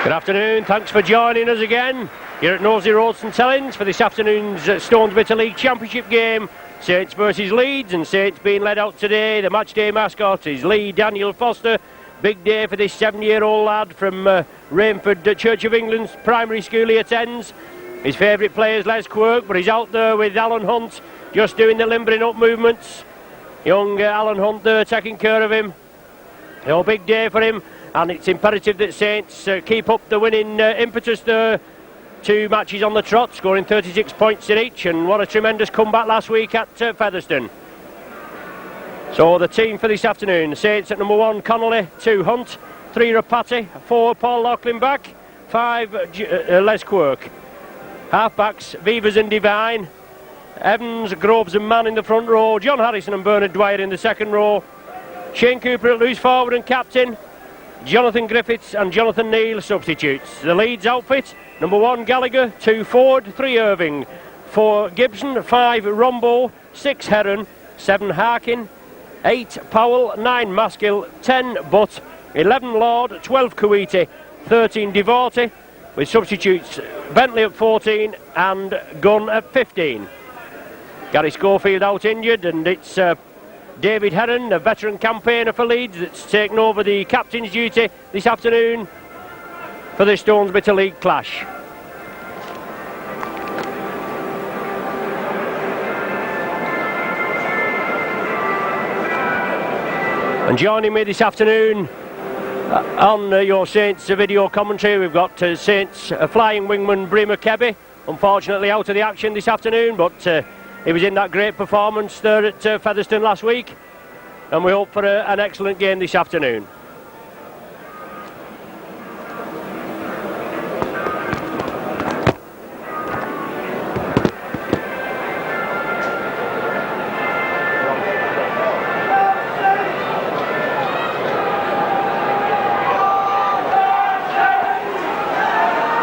Good afternoon, thanks for joining us again here at Knowsley Road St Helens for this afternoon's Stones Bitter League Championship game. Saints versus Leeds, and Saints being led out today. The match day mascot is Lee Daniel Foster. Big day for this 7-year-old lad from Rainford Church of England's primary school he attends. His favourite player is Les Quirk, but he's out there with Alan Hunt just doing the limbering up movements. Young Alan Hunt there taking care of him. Big day for him, and it's imperative that Saints keep up the winning impetus there. 2 matches on the trot, scoring 36 points in each, and what a tremendous comeback last week at Featherstone. So the team for this afternoon: Saints at number 1, Connolly; 2, Hunt; 3, Rapati; 4, Paul Loughlin back; 5, Les Quirk. Half-backs, Vivers and Devine; Evans, Groves and Mann in the front row; John Harrison and Bernard Dwyer in the second row; Shane Cooper at loose forward and captain; Jonathan Griffiths and Jonathan Neal substitutes. The Leeds outfit: number 1, Gallagher; 2, Ford; 3, Irving; 4, Gibson; 5, Rombo; 6, Heron; 7, Harkin; 8, Powell; 9, Maskill; 10, Butt; 11, Lord; 12, Kuwaiti; 13, Devorty, with substitutes Bentley at 14 and Gunn at 15. Gary Schofield out injured, and it's David Heron, a veteran campaigner for Leeds, that's taken over the captain's duty this afternoon for the Stones Bitter League clash. And joining me this afternoon on your Saints video commentary, we've got Saints flying wingman Bremer Kebby, unfortunately out of the action this afternoon, but he was in that great performance there at Featherstone last week, and we hope for an excellent game this afternoon.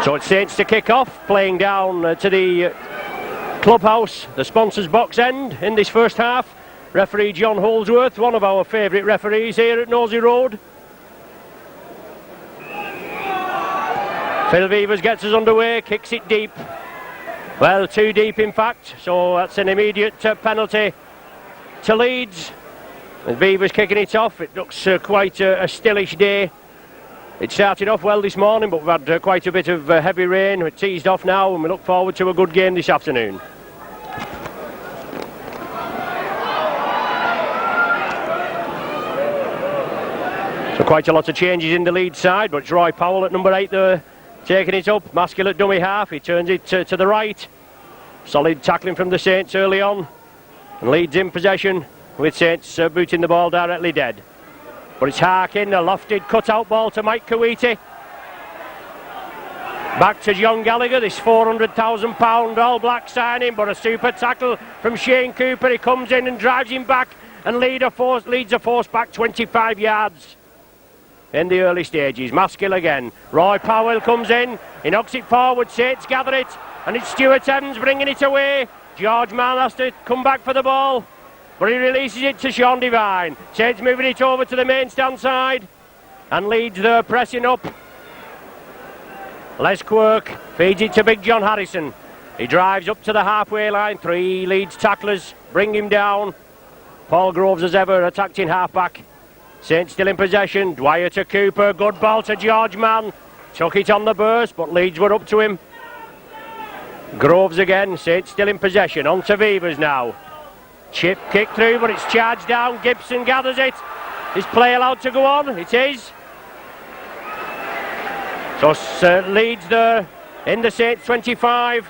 So it's Saints to kick off, playing down to the clubhouse, the sponsors box end in this first half. Referee John Holdsworth, one of our favourite referees here at Knowsley Road. Phil Vivers gets us underway, kicks it deep. Well, too deep in fact, so that's an immediate penalty to Leeds. And Vivers kicking it off. It looks quite a stillish day. It started off well this morning, but we've had quite a bit of heavy rain. We're teased off now, and we look forward to a good game this afternoon. So quite a lot of changes in the lead side, but it's Roy Powell at number 8 there, taking it up. Maskill at dummy half, he turns it to the right. Solid tackling from the Saints early on, and Leeds in possession, with Saints booting the ball directly dead. But it's Harkin, a lofted cut-out ball to Mike Kuwaiti. Back to John Gallagher, this £400,000 All Black signing, but a super tackle from Shane Cooper. He comes in and drives him back, and Leeds are forced back 25 yards in the early stages. Maskill again. Roy Powell comes in, he knocks it forward, Saints gather it, and it's Stuart Evans bringing it away. George Mann has to come back for the ball, but he releases it to Sean Devine. Saints moving it over to the main stand side, and Leeds there pressing up. Les Quirk feeds it to Big John Harrison. He drives up to the halfway line. 3 Leeds tacklers bring him down. Paul Groves, as ever, attacked in half-back. Saints still in possession. Dwyer to Cooper. Good ball to George Mann. Took it on the burst, but Leeds were up to him. Groves again. Saints still in possession. On to Vivers now. Chip kick through, but it's charged down. Gibson gathers it. Is play allowed to go on? It is. So Leeds there in the Saints 25.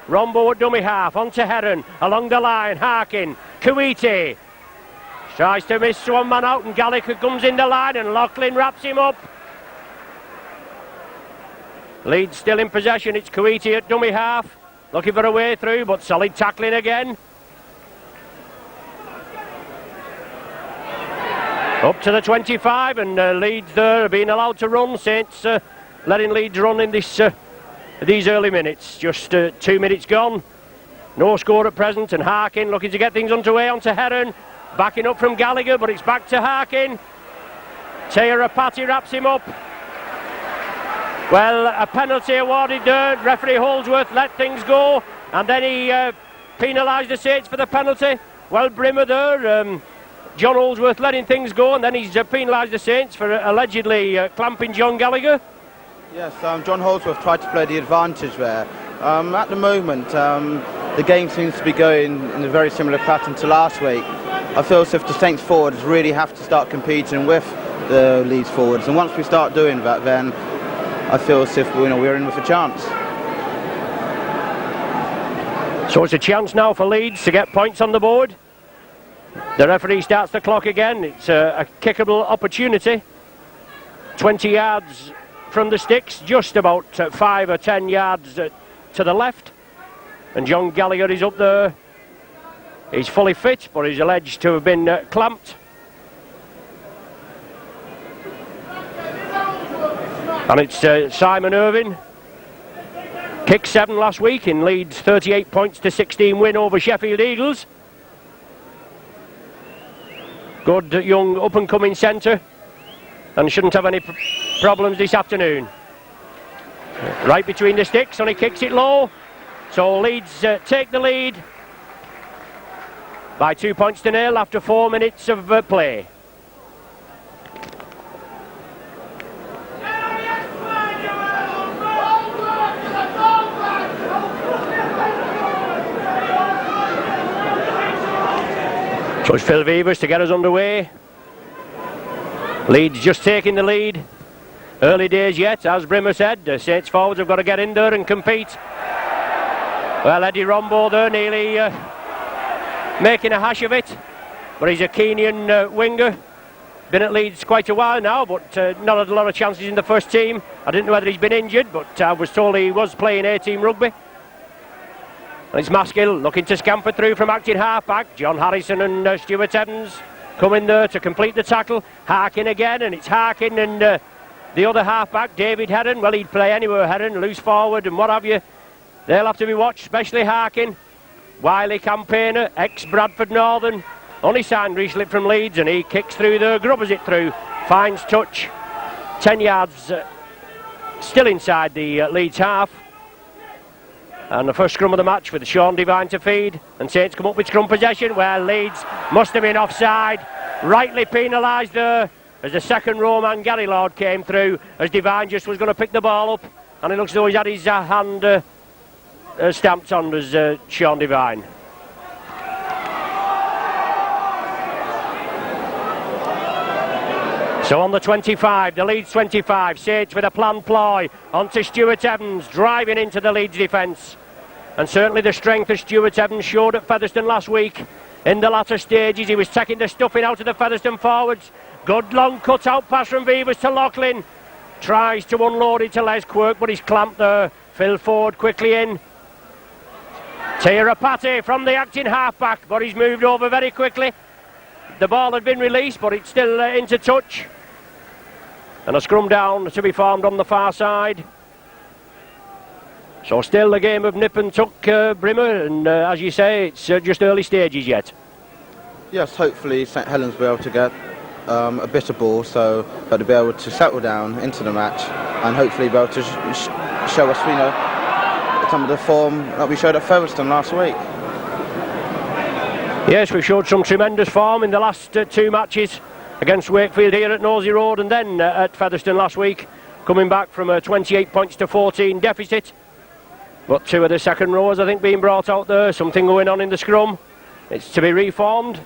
Rombo at dummy half. On to Heron. Along the line. Harkin. Kuwaiti tries to miss one man out, and Gallagher comes in the line, and Loughlin wraps him up. Leeds still in possession. It's Kuwaiti at dummy half, looking for a way through, but solid tackling again. Up to the 25, and Leeds there being allowed to run. Saints letting Leeds run in these early minutes. Just 2 minutes gone. No score at present, and Harkin looking to get things underway. Onto Heron. Backing up from Gallagher, but it's back to Harkin. Rapati wraps him up. Well, a penalty awarded there. Referee Holdsworth let things go, and then he penalised the Saints for the penalty. Well, Brimmer there, John Holdsworth letting things go, and then he's penalised the Saints for allegedly clamping John Gallagher. Yes, John Holdsworth tried to play the advantage there. At the moment, the game seems to be going in a very similar pattern to last week. I feel as if the Saints forwards really have to start competing with the Leeds forwards, and once we start doing that, then I feel as if we're in with a chance. So it's a chance now for Leeds to get points on the board. The referee starts the clock again. It's a kickable opportunity. 20 yards from the sticks, just about 5 or 10 yards to the left. And John Gallagher is up there. He's fully fit, but he's alleged to have been clamped. And it's Simon Irvine. Kicked 7 last week in Leeds' 38 points to 16 win over Sheffield Eagles. Good young up-and-coming centre, and shouldn't have any problems this afternoon. Right between the sticks, and he kicks it low. So Leeds take the lead by 2 points to nil after 4 minutes of play. So it's Phil Vevers to get us underway. Leeds just taking the lead. Early days yet, as Brimmer said. The Saints forwards have got to get in there and compete. Well, Eddie Rombo there nearly making a hash of it. But he's a Keenian winger. Been at Leeds quite a while now, but not had a lot of chances in the first team. I didn't know whether he's been injured, but I was told he was playing A-team rugby. And it's Maskill looking to scamper through from acting half-back. John Harrison and Stuart Evans come in there to complete the tackle. Harkin again, and it's Harkin and the other half-back, David Heron. Well, he'd play anywhere, Heron, loose forward and what have you. They'll have to be watched, especially Harkin. Wily campaigner, ex-Bradford Northern. Only signed recently from Leeds, and he kicks through there, grubbers it through. Finds touch. 10 yards still inside the Leeds half. And the first scrum of the match with Sean Devine to feed. And Saints come up with scrum possession. Well, Leeds must have been offside. Rightly penalised there as the second row man Gary Lord came through, as Devine just was going to pick the ball up. And it looks as though he's had his hand stamped on as Sean Devine. So on the 25, the Leeds 25, Saints with a planned ploy onto Stuart Evans, driving into the Leeds defence. And certainly the strength of Stuart Evans showed at Featherstone last week. In the latter stages, he was taking the stuffing out of the Featherstone forwards. Good long cut-out pass from Vevers to Loughlin. Tries to unload it to Les Quirk, but he's clamped there. Phil Ford quickly in. Tirapati from the acting half-back, but he's moved over very quickly. The ball had been released, but it's still into touch. And a scrum down to be formed on the far side. So still a game of nip and tuck, Brimmer, and as you say, it's just early stages yet. Yes, hopefully St Helens will be able to get a bit of ball, so that they'll be able to settle down into the match, and hopefully be able to show us, some of the form that we showed at Featherstone last week. Yes, we showed some tremendous form in the last 2 matches against Wakefield here at Nosey Road, and then at Featherstone last week, coming back from a 28 points to 14 deficit. But 2 of the second rows, I think, being brought out there. Something going on in the scrum. It's to be reformed.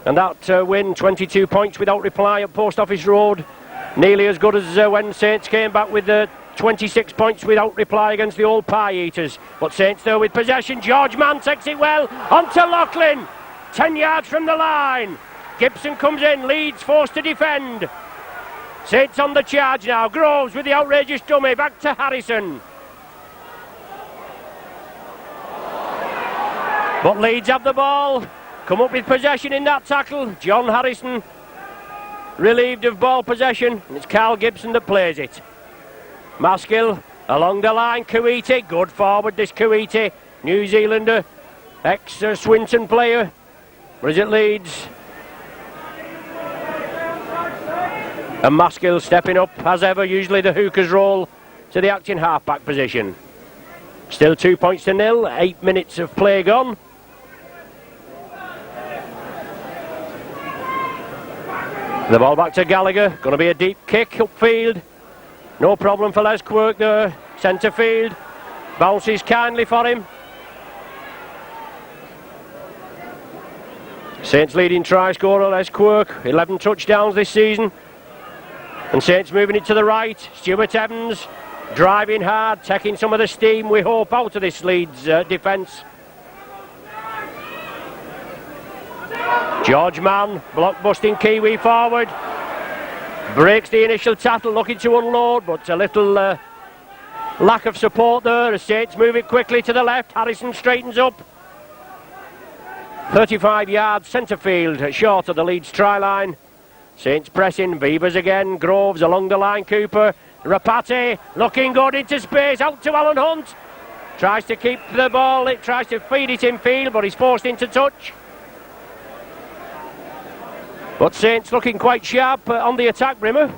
And that win, 22 points without reply at Post Office Road. Nearly as good as when Saints came back with 26 points without reply against the old Pie Eaters. But Saints there with possession. George Mann takes it well onto Loughlin. 10 yards from the line. Gibson comes in. Leeds forced to defend. Saints on the charge now. Groves with the outrageous dummy. Back to Harrison. But Leeds have the ball. Come up with possession in that tackle. John Harrison relieved of ball possession. And it's Carl Gibson that plays it. Maskill along the line. Kuwaiti. Good forward this Kuwaiti. New Zealander. Ex-Swinton player. Or is it Leeds? And Maskill stepping up as ever. Usually the hooker's role to the acting half-back position. Still 2 points to nil, 8 minutes of play gone. The ball back to Gallagher, going to be a deep kick upfield. No problem for Les Quirk there, centre field. Bounces kindly for him. Saints leading try scorer Les Quirk, 11 touchdowns this season. And Saints moving it to the right. Stuart Evans driving hard, taking some of the steam, we hope, out of this Leeds defence. George Mann, block-busting Kiwi forward. Breaks the initial tackle, looking to unload, but a little lack of support there. The Saints move it quickly to the left. Harrison straightens up. 35 yards centre field, short of the Leeds try line. Saints pressing, Beavers again, Groves along the line, Cooper. Rapati looking good into space, out to Alan Hunt. Tries to keep the ball, it tries to feed it in field, but he's forced into touch. But Saints looking quite sharp on the attack, Brimmer.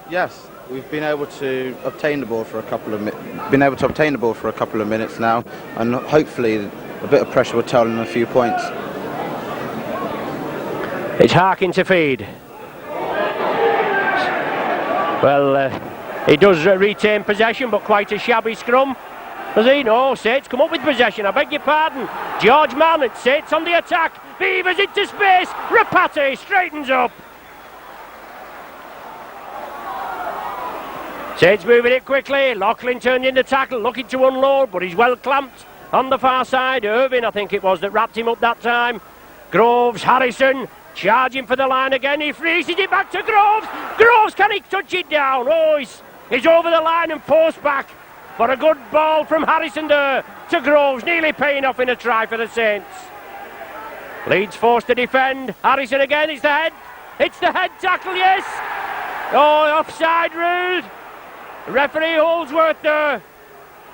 Yes, we've been able to obtain the ball for a couple of minutes now, and hopefully a bit of pressure will tell them a few points. It's Harkin to feed. Well, he does retain possession, but quite a shabby scrum. Does he? No, Saints come up with possession, I beg your pardon. George Mann, it's Saints on the attack. Beavers into space. Rapati straightens up. Saints moving it quickly. Loughlin turned in the tackle, looking to unload, but he's well clamped on the far side. Irvin, I think it was, that wrapped him up that time. Groves, Harrison, charging for the line again. He freezes it back to Groves. Groves, can he touch it down? Oh, he's over the line and forced back. But a good ball from Harrison there to Groves, nearly paying off in a try for the Saints. Leeds forced to defend. Harrison again, it's the head. It's the head tackle, yes. Oh, offside ruled. Referee Holdsworth there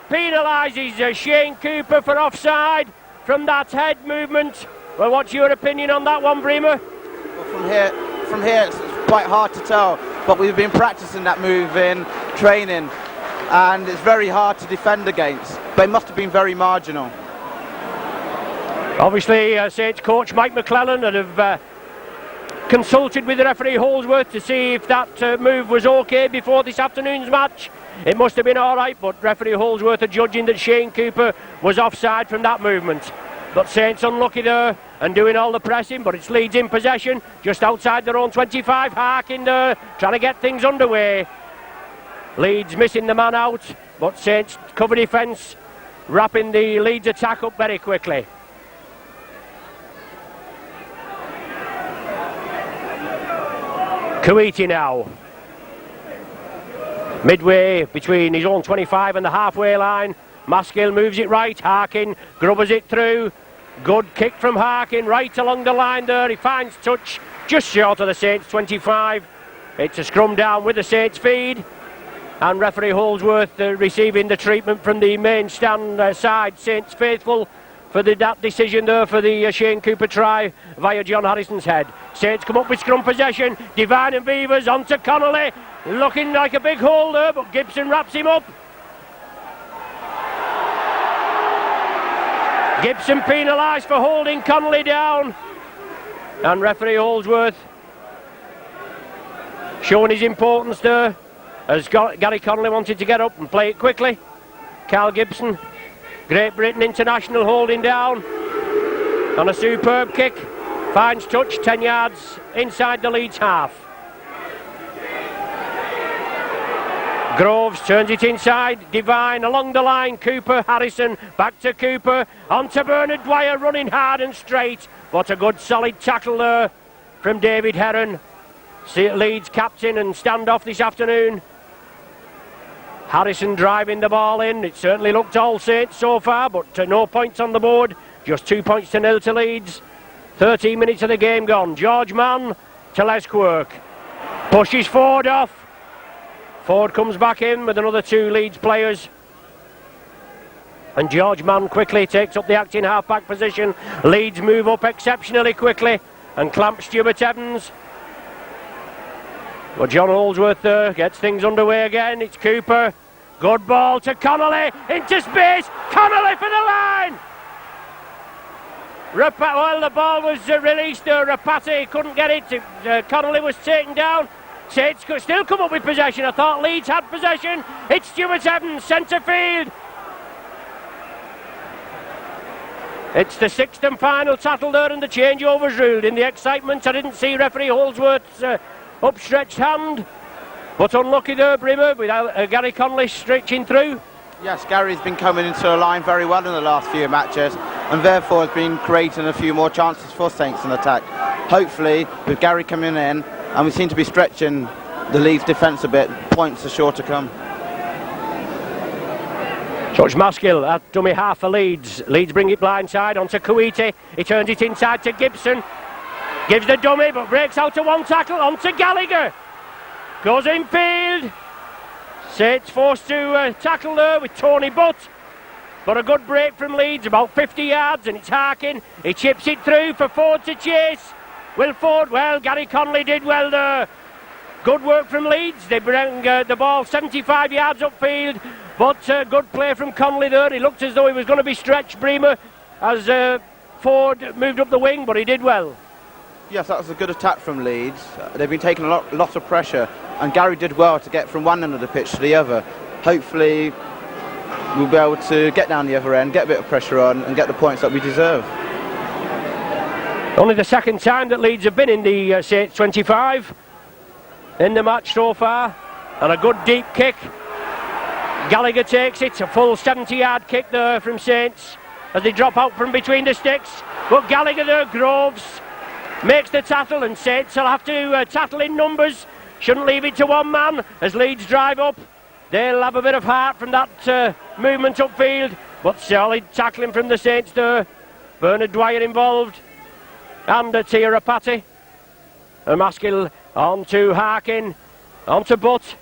penalises Shane Cooper for offside from that head movement. Well, what's your opinion on that one, Bremer? Well, from here it's quite hard to tell, but we've been practicing that move in training, and it's very hard to defend against. But it must have been very marginal. Obviously, Saints coach Mike McClellan would have consulted with the referee Holdsworth to see if that move was okay before this afternoon's match. It must have been all right, but referee Holdsworth are judging that Shane Cooper was offside from that movement. But Saints unlucky there and doing all the pressing, but it's Leeds in possession just outside their own 25. Harkin there trying to get things underway. Leeds missing the man out, but Saints cover defence, wrapping the Leeds attack up very quickly. Kuwaiti now. Midway between his own 25 and the halfway line. Maskill moves it right. Harkin grubbers it through. Good kick from Harkin right along the line there. He finds touch just short of the Saints 25. It's a scrum down with the Saints feed. And referee Holdsworth receiving the treatment from the main stand side. Saints faithful for that decision there for the Shane Cooper try via John Harrison's head. Saints come up with scrum possession. Devine and Beavers on to Connolly. Looking like a big hole there, but Gibson wraps him up. Gibson penalised for holding Connolly down. And referee Holdsworth showing his importance there, as Gary Connolly wanted to get up and play it quickly. Carl Gibson, Great Britain international, holding down on a superb kick. Finds touch 10 yards inside the Leeds half. Groves turns it inside. Devine along the line. Cooper, Harrison, back to Cooper. On to Bernard Dwyer, running hard and straight. What a good solid tackle there from David Heron, Leeds captain and standoff this afternoon. Harrison driving the ball in. It certainly looked all Saints so far, but no points on the board. Just 2 points to nil to Leeds. 13 minutes of the game gone. George Mann to Les Quirk. Pushes Ford off. Ford comes back in with another two Leeds players. And George Mann quickly takes up the acting half-back position. Leeds move up exceptionally quickly and clamp Stuart Evans. But John Holdsworth gets things underway again. It's Cooper. Good ball to Connolly, into space, Connolly for the line! Well, the ball was released, Rapati couldn't get it, Connolly was taken down. Saints could still come up with possession. I thought Leeds had possession. It's Stuart Evans, centre field. It's the sixth and final tackle there, and the changeover's ruled. In the excitement, I didn't see referee Holdsworth's upstretched hand, but unlucky there, Brimmer, without Gary Connolly stretching through. Yes, Gary's been coming into the line very well in the last few matches, and therefore has been creating a few more chances for Saints in attack. Hopefully, with Gary coming in, and we seem to be stretching the Leeds defence a bit, points are sure to come. Touch Maskill at dummy half for Leeds. Leeds bring it blindside onto Kuwaiti. He turns it inside to Gibson. Gives the dummy, but breaks out to one tackle onto Gallagher. Goes infield. Saints forced to tackle there with Tony Butt. But a good break from Leeds, about 50 yards, and it's Harkin. He chips it through for Ford to chase. Will Ford, well, Gary Connolly did well there. Good work from Leeds. They bring the ball 75 yards upfield, but good play from Connolly there. He looked as though he was going to be stretched, Bremer, as Ford moved up the wing, but he did well. Yes, that was a good attack from Leeds. They've been taking a lot of pressure, and Gary did well to get from one end of the pitch to the other. Hopefully we'll be able to get down the other end, get a bit of pressure on, and get the points that we deserve. Only the second time that Leeds have been in the Saints 25 in the match so far, and a good deep kick. Gallagher takes it, a full 70-yard kick there from Saints as they drop out from between the sticks. But Gallagher there, Groves, makes the tackle, and Saints will have to tackle in numbers. Shouldn't leave it to one man as Leeds drive up. They'll have a bit of heart from that movement upfield, but solid tackling from the Saints there. Bernard Dwyer involved, and Tia Rapati. Maskill on to Harkin, on to Butt.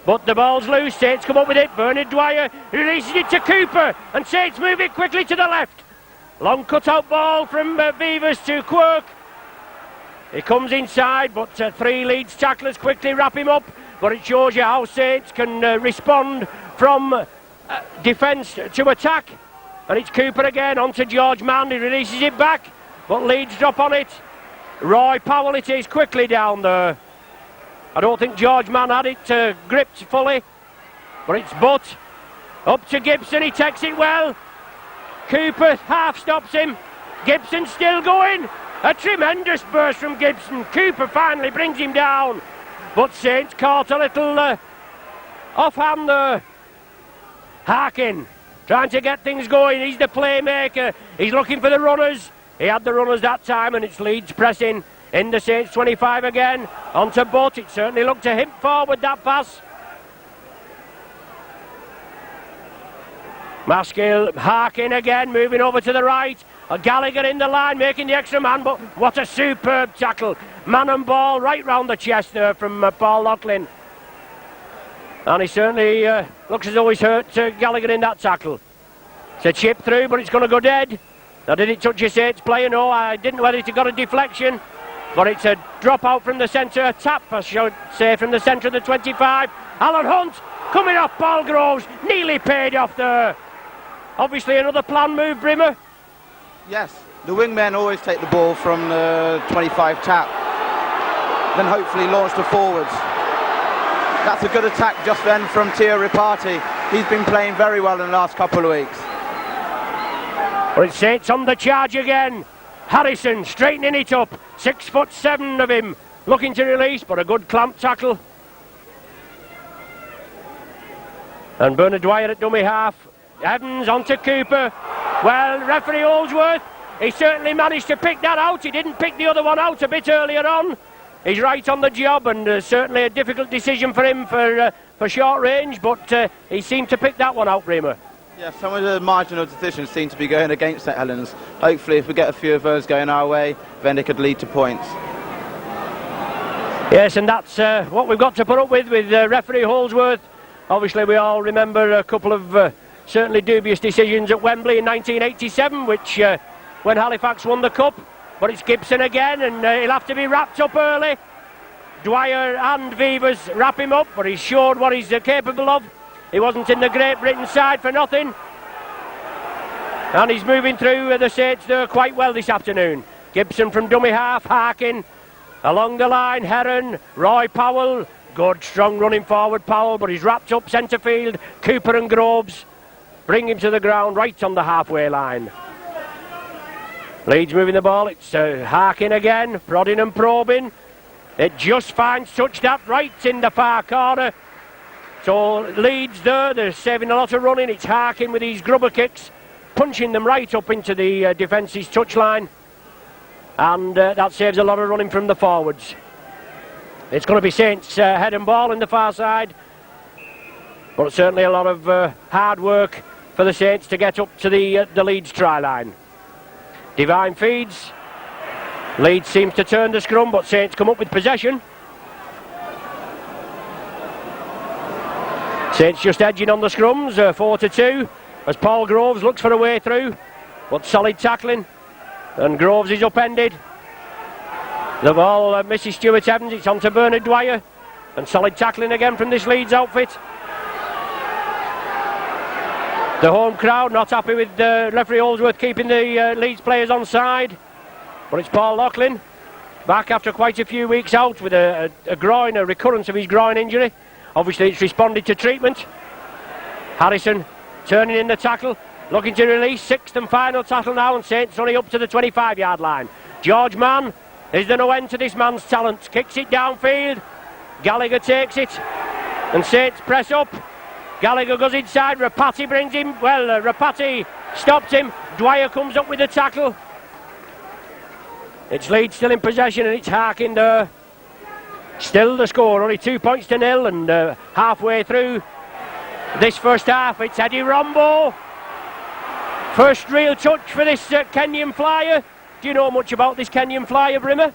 But the ball's loose, Saints come up with it. Bernard Dwyer releases it to Cooper, and Saints move it quickly to the left. Long cut-out ball from Beavers to Quirk. He comes inside, but three Leeds tacklers quickly wrap him up. But it shows you how Saints can respond from defence to attack. And it's Cooper again, on to George Mann. He releases it back, but Leeds drop on it. Roy Powell it is, quickly down there. I don't think George Mann had it gripped fully, but it's Butt. Up to Gibson, he takes it well. Cooper half stops him. Gibson still going. A tremendous burst from Gibson. Cooper finally brings him down, but Saints caught a little offhand there. Harkin trying to get things going. He's the playmaker. He's looking for the runners. He had the runners that time, and it's Leeds pressing in the Saints 25 again. On to Butt. It certainly looked to him forward, that pass. Maskill, Harkin again, moving over to the right. Gallagher in the line, making the extra man, but what a superb tackle. Man and ball right round the chest there from Paul Loughlin. And he certainly looks as though he's hurt Gallagher in that tackle. It's a chip through, but it's going to go dead. Now, did it touch your Saints player? No, I didn't know whether it got a deflection. But it's a drop out from the centre, a tap, I should say, from the centre of the 25. Alan Hunt coming off Paul Groves, nearly paid off there. Obviously another planned move, Brimmer. Yes, the wingmen always take the ball from the 25 tap, then hopefully launch the forwards. That's a good attack just then from Tia Rapati. He's been playing very well in the last couple of weeks. Well, it's Saints on the charge again. Harrison straightening it up, 6'7" of him, looking to release, but a good clamp tackle. And Bernard Dwyer at dummy half. Evans onto Cooper. Well, referee Holdsworth, he certainly managed to pick that out. He didn't pick the other one out a bit earlier on. He's right on the job, and certainly a difficult decision for him for short range, but he seemed to pick that one out, Bremer. Yeah, some of the marginal decisions seem to be going against St Helens. Hopefully if we get a few of those going our way, then they could lead to points. Yes, and that's what we've got to put up with referee Holdsworth. Obviously we all remember a couple of certainly dubious decisions at Wembley in 1987, which when Halifax won the cup. But it's Gibson again, and he'll have to be wrapped up early. Dwyer and Vivers wrap him up, but he's showed what he's capable of He wasn't in the Great Britain side for nothing. And he's moving through the Saints there quite well this afternoon. Gibson from dummy half, Harkin along the line, Heron, Roy Powell. Good, strong running forward, Powell, but he's wrapped up centre field. Cooper and Groves bring him to the ground right on the halfway line. Leeds moving the ball. It's Harkin again, prodding and probing. It just finds touch that right in the far corner. So Leeds there, they're saving a lot of running. It's Harkin with these grubber kicks, punching them right up into the defence's touchline. And that saves a lot of running from the forwards. It's going to be Saints head and ball in the far side. But certainly a lot of hard work for the Saints to get up to the Leeds try line. Devine feeds. Leeds seems to turn the scrum, but Saints come up with possession. Saints just edging on the scrums, 4-2, as Paul Groves looks for a way through, but solid tackling, and Groves is upended. The ball misses Stuart Evans, it's on to Bernard Dwyer, and solid tackling again from this Leeds outfit. The home crowd not happy with referee Holdsworth keeping the Leeds players on side. But it's Paul Loughlin, back after quite a few weeks out with a recurrence of his groin injury. Obviously it's responded to treatment. Harrison turning in the tackle, looking to release, sixth and final tackle now, and Saints only up to the 25-yard line. George Mann, is there no end to this man's talent? Kicks it downfield, Gallagher takes it, and Saints press up. Gallagher goes inside, Rapati brings him, Rapati stopped him, Dwyer comes up with the tackle. It's Leeds still in possession, and it's Harkin there. Still the score, only 2 points to nil, and halfway through this first half, it's Eddie Rombo. First real touch for this Kenyan flyer. Do you know much about this Kenyan flyer, Brimmer?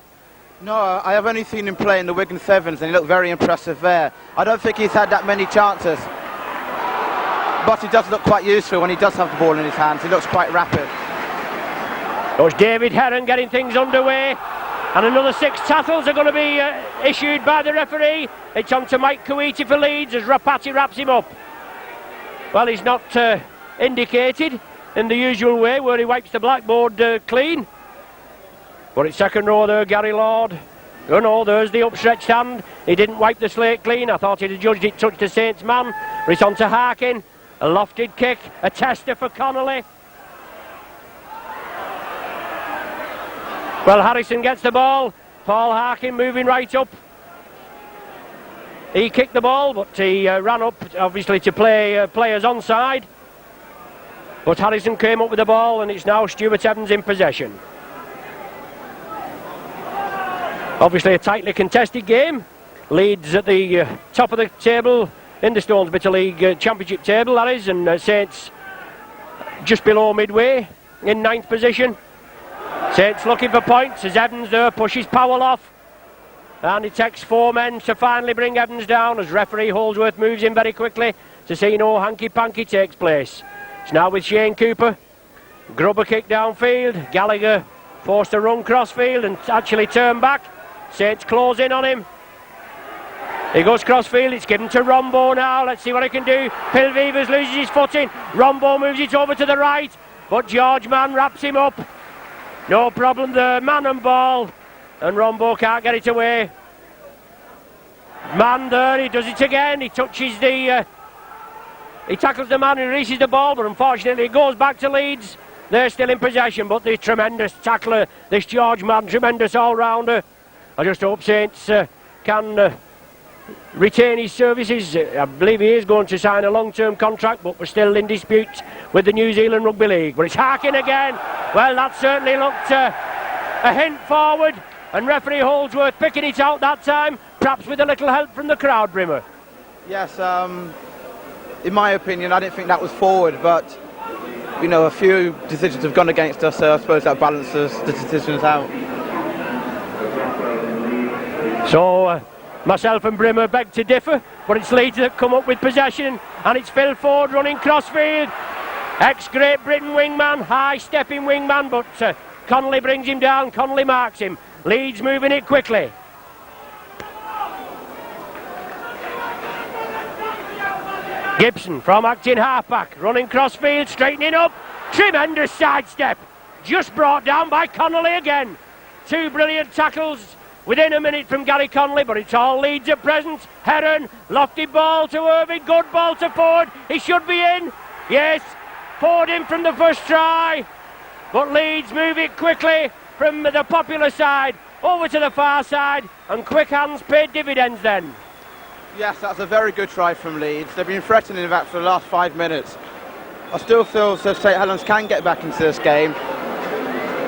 No, I have only seen him play in the Wigan Sevens, and he looked very impressive there. I don't think he's had that many chances, but he does look quite useful when he does have the ball in his hands. He looks quite rapid. There's David Heron getting things underway, and another 6 tackles are going to be issued by the referee. It's on to Mike Kuwaiti for Leeds as Rapati wraps him up. Well, he's not indicated in the usual way where he wipes the blackboard clean. But it's second row there, Gary Lord. Oh no, there's the upstretched hand. He didn't wipe the slate clean. I thought he'd have judged it touched the Saints man. But it's on to Harkin. A lofted kick, a tester for Connolly. Well, Harrison gets the ball. Paul Harkin moving right up. He kicked the ball, but he ran up, obviously, to play players onside. But Harrison came up with the ball, and it's now Stuart Evans in possession. Obviously, a tightly contested game. Leeds at the top of the table in the Stones Bitter League Championship table, that is, and Saints just below midway in 9th position. Saints looking for points as Evans there pushes Powell off, and it takes 4 men to finally bring Evans down as referee Holdsworth moves in very quickly to see no hanky-panky takes place. It's now with Shane Cooper. Grubber kick downfield, Gallagher forced to run crossfield and actually turn back. Saints close in on him. He goes crossfield, it's given to Rombo now. Let's see what he can do. Pilvivers loses his footing. Rombo moves it over to the right, but George Mann wraps him up. No problem there, man and ball, and Rombo can't get it away. Man there, he does it again. He touches the... he tackles the man and releases the ball, but unfortunately it goes back to Leeds. They're still in possession, but the tremendous tackler, this George Mann, tremendous all-rounder. I just hope Saints can retain his services. I believe he is going to sign a long-term contract, but we're still in dispute with the New Zealand Rugby League. But it's Harkin again. Well, that certainly looked a hint forward, and referee Holdsworth picking it out that time, perhaps with a little help from the crowd, Brimmer. Yes, in my opinion, I didn't think that was forward, but you know, a few decisions have gone against us, so I suppose that balances the decisions out. So myself and Brimmer beg to differ, but it's Leeds that come up with possession, and it's Phil Ford running crossfield. Ex-Great Britain wingman, high-stepping wingman, but Connolly brings him down, Connolly marks him. Leeds moving it quickly. Gibson from acting halfback, running crossfield, straightening up. Tremendous sidestep. Just brought down by Connolly again. Two brilliant tackles within a minute from Gary Connolly, but it's all Leeds at present. Heron, lofty ball to Irving, good ball to Ford. He should be in. Yes, Ford in from the first try. But Leeds move it quickly from the popular side over to the far side, and quick hands paid dividends then. Yes, that's a very good try from Leeds. They've been threatening that for the last 5 minutes. I still feel that St Helens can get back into this game.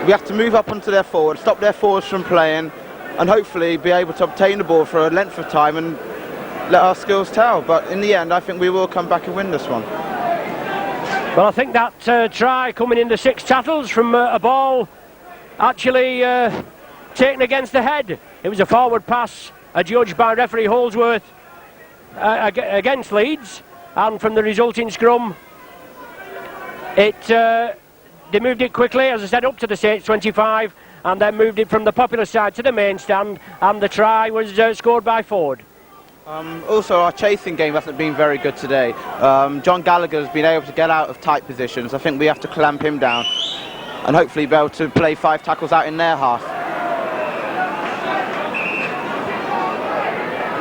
We have to move up onto their forwards, stop their forwards from playing, and hopefully be able to obtain the ball for a length of time and let our skills tell. But in the end, I think we will come back and win this one. Well, I think that try coming in the 6 tackles from a ball actually taken against the head. It was a forward pass adjudged by referee Holdsworth against Leeds, and from the resulting scrum, they moved it quickly, as I said, up to the Saints 25, and then moved it from the popular side to the main stand, and the try was scored by Ford. Also, our chasing game hasn't been very good today. John Gallagher's been able to get out of tight positions. I think we have to clamp him down and hopefully be able to play 5 tackles out in their half.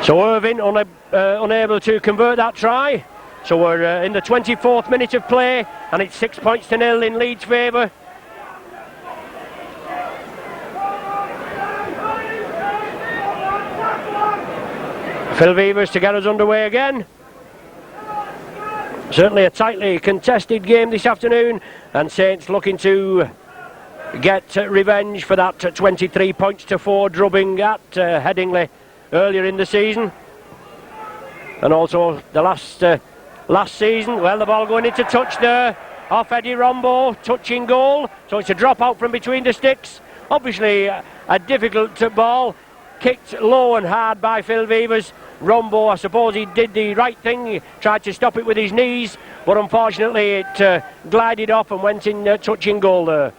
So Irving unable to convert that try. So we're in the 24th minute of play, and it's 6 points to 0 in Leeds' favour. Phil Vevers to get us underway again. Certainly a tightly contested game this afternoon, and Saints looking to get revenge for that 23 points to 4 drubbing at Headingley earlier in the season, and also the last season. Well, the ball going into touch there off Eddie Rombo, touching goal, so it's a drop out from between the sticks. Obviously a difficult ball, kicked low and hard by Phil Vevers. Rombo, I suppose he did the right thing, he tried to stop it with his knees, but unfortunately it glided off and went in touching goal there.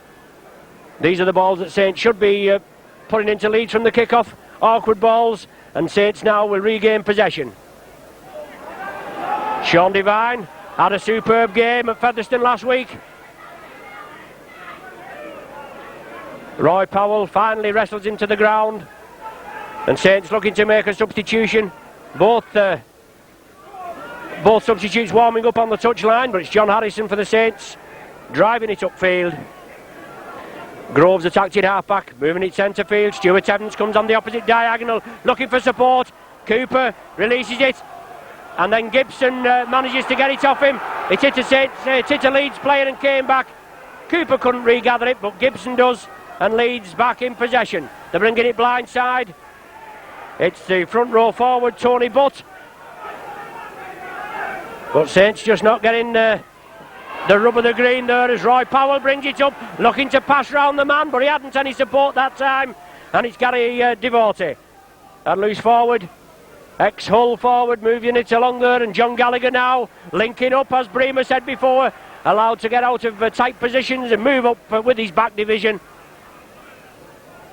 These are the balls that Saints should be putting into Leeds from the kick-off. Awkward balls, and Saints now will regain possession. Sean Devine had a superb game at Featherstone last week. Roy Powell finally wrestles into the ground, and Saints looking to make a substitution. Both substitutes warming up on the touchline, but it's John Harrison for the Saints driving it upfield. Groves attacked in half-back, moving it centre field. Stuart Evans comes on the opposite diagonal, looking for support. Cooper releases it, and then Gibson manages to get it off him. It hit a Leeds player and came back. Cooper couldn't regather it, but Gibson does, and Leeds back in possession. They're bringing it blindside. It's the front row forward, Tony Butt. But Saints just not getting the rub of the green there as Roy Powell brings it up, looking to pass round the man, but he hadn't any support that time, and it's Gary Devote. And loose forward, ex-Hull forward, moving it along there, and John Gallagher now linking up, as Bremer said before, allowed to get out of tight positions and move up with his back division.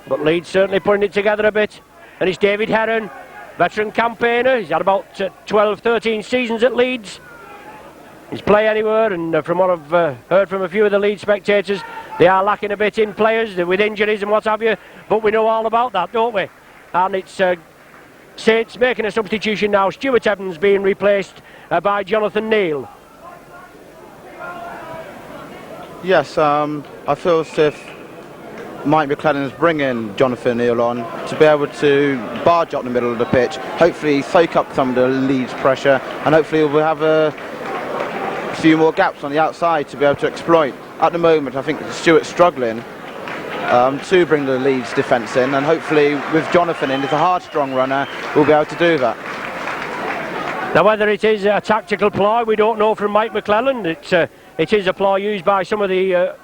But Leeds certainly putting it together a bit, and it's David Heron, veteran campaigner. He's had about 12-13 seasons at Leeds. He's play anywhere, and from what I've heard from a few of the Leeds spectators, they are lacking a bit in players with injuries and what have you, but we know all about that, don't we? And it's Saints making a substitution now. Stuart Evans being replaced by Jonathan Neal. Yes, I feel as if Mike McClellan is bringing Jonathan Neal on to be able to barge up the middle of the pitch, hopefully soak up some of the Leeds pressure, and hopefully we'll have a few more gaps on the outside to be able to exploit. At the moment, I think Stuart's struggling to bring the Leeds defence in, and hopefully with Jonathan in, as a hard, strong runner, we'll be able to do that. Now, whether it is a tactical ploy, we don't know from Mike McClellan. It is a ploy used by some of the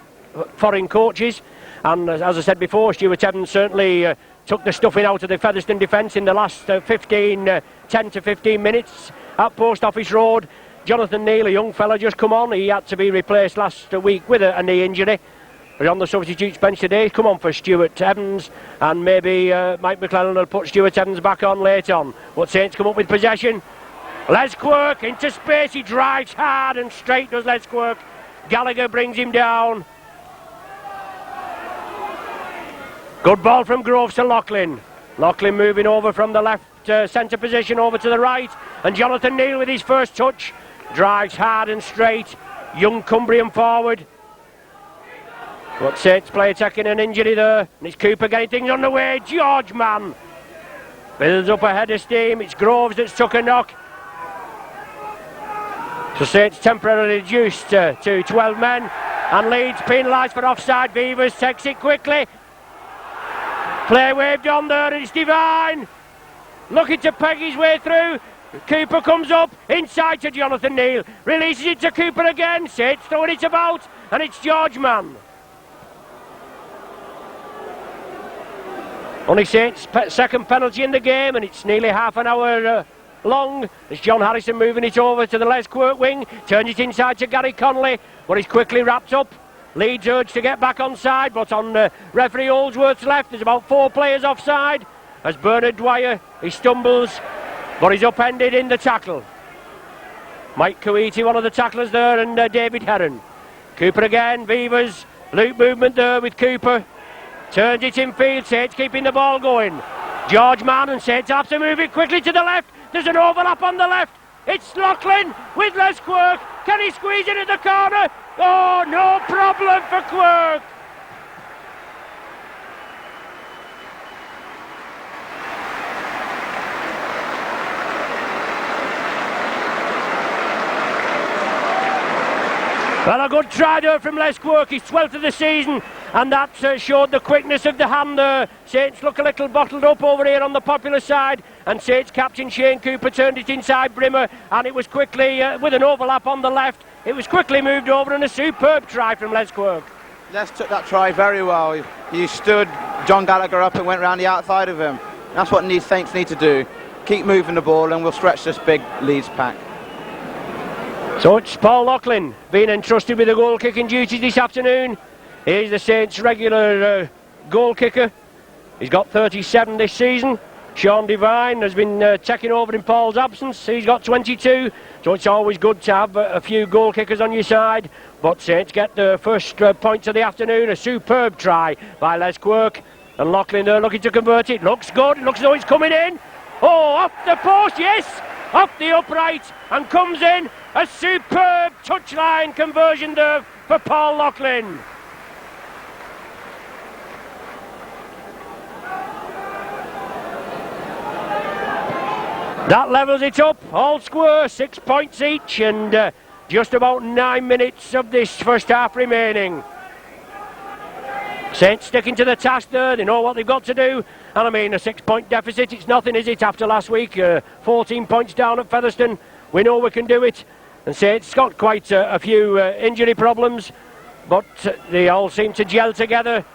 foreign coaches. And as I said before, Stuart Evans certainly took the stuffing out of the Featherstone defence in the last 10 to 15 minutes at Post Office Road. Jonathan Neal, a young fella, just come on. He had to be replaced last week with a knee injury. But on the substitutes bench today, come on for Stuart Evans, and maybe Mike McClellan will put Stuart Evans back on late on. But Saints come up with possession. Les Quirk into space, he drives hard and straight, does Les Quirk. Gallagher brings him down. Good ball from Groves to Loughlin. Loughlin moving over from the left centre position over to the right, and Jonathan Neal with his first touch drives hard and straight. Young Cumbrian forward. But Saints player taking an injury there, and it's Cooper getting things underway. George Mann builds up a head of steam. It's Groves that's took a knock. So Saints temporarily reduced to 12 men, and Leeds penalised for offside. Beavers takes it quickly. Play waved on there, and it's Devine looking to peg his way through. Cooper comes up inside to Jonathan Neal, releases it to Cooper again. Saints throwing it about, and it's George Mann. Only Saints' second penalty in the game, and it's nearly half an hour long. As John Harrison moving it over to the Les Quirk wing, turns it inside to Gary Connolly, but he's quickly wrapped up. Leeds urge to get back on side, but on referee Holdsworth's left, there's about 4 players offside. As Bernard Dwyer, he stumbles, but he's upended in the tackle. Mike Coetti, one of the tacklers there, and David Heron. Cooper again, Beavers, loop movement there with Cooper. Turns it in field, Saints keeping the ball going. George Mann, and Saints have to move it quickly to the left. There's an overlap on the left. It's Loughlin with Les Quirk. Can he squeeze it at the corner? Oh, no problem for Quirk. Well, a good try there from Les Quirk, his 12th of the season, and that showed the quickness of the hand there. Saints look a little bottled up over here on the Popular side, and Saints captain Shane Cooper turned it inside Brimmer, and it was quickly, with an overlap on the left, it was quickly moved over, and a superb try from Les Quirk. Les took that try very well. He stood John Gallagher up and went round the outside of him. That's what Saints need to do. Keep moving the ball, and we'll stretch this big Leeds pack. So it's Paul Loughlin being entrusted with the goal kicking duties this afternoon. He's the Saints' regular goal kicker. He's got 37 this season. Sean Devine has been taking over in Paul's absence. He's got 22, so it's always good to have a few goal kickers on your side. But Saints get the first points of the afternoon. A superb try by Les Quirk, and Loughlin there looking to convert it. Looks good, it looks as though it's coming in. Oh, off the post, yes, off the upright, and comes in. A superb touchline conversion there for Paul Loughlin. That levels it up, all square, 6 points each, and just about 9 minutes of this first half remaining. Saints sticking to the task there, they know what they've got to do, and I mean a 6-point deficit, it's nothing, is it, after last week? 14 points down at Featherstone, we know we can do it. And Saints got quite a few injury problems, but they all seem to gel together.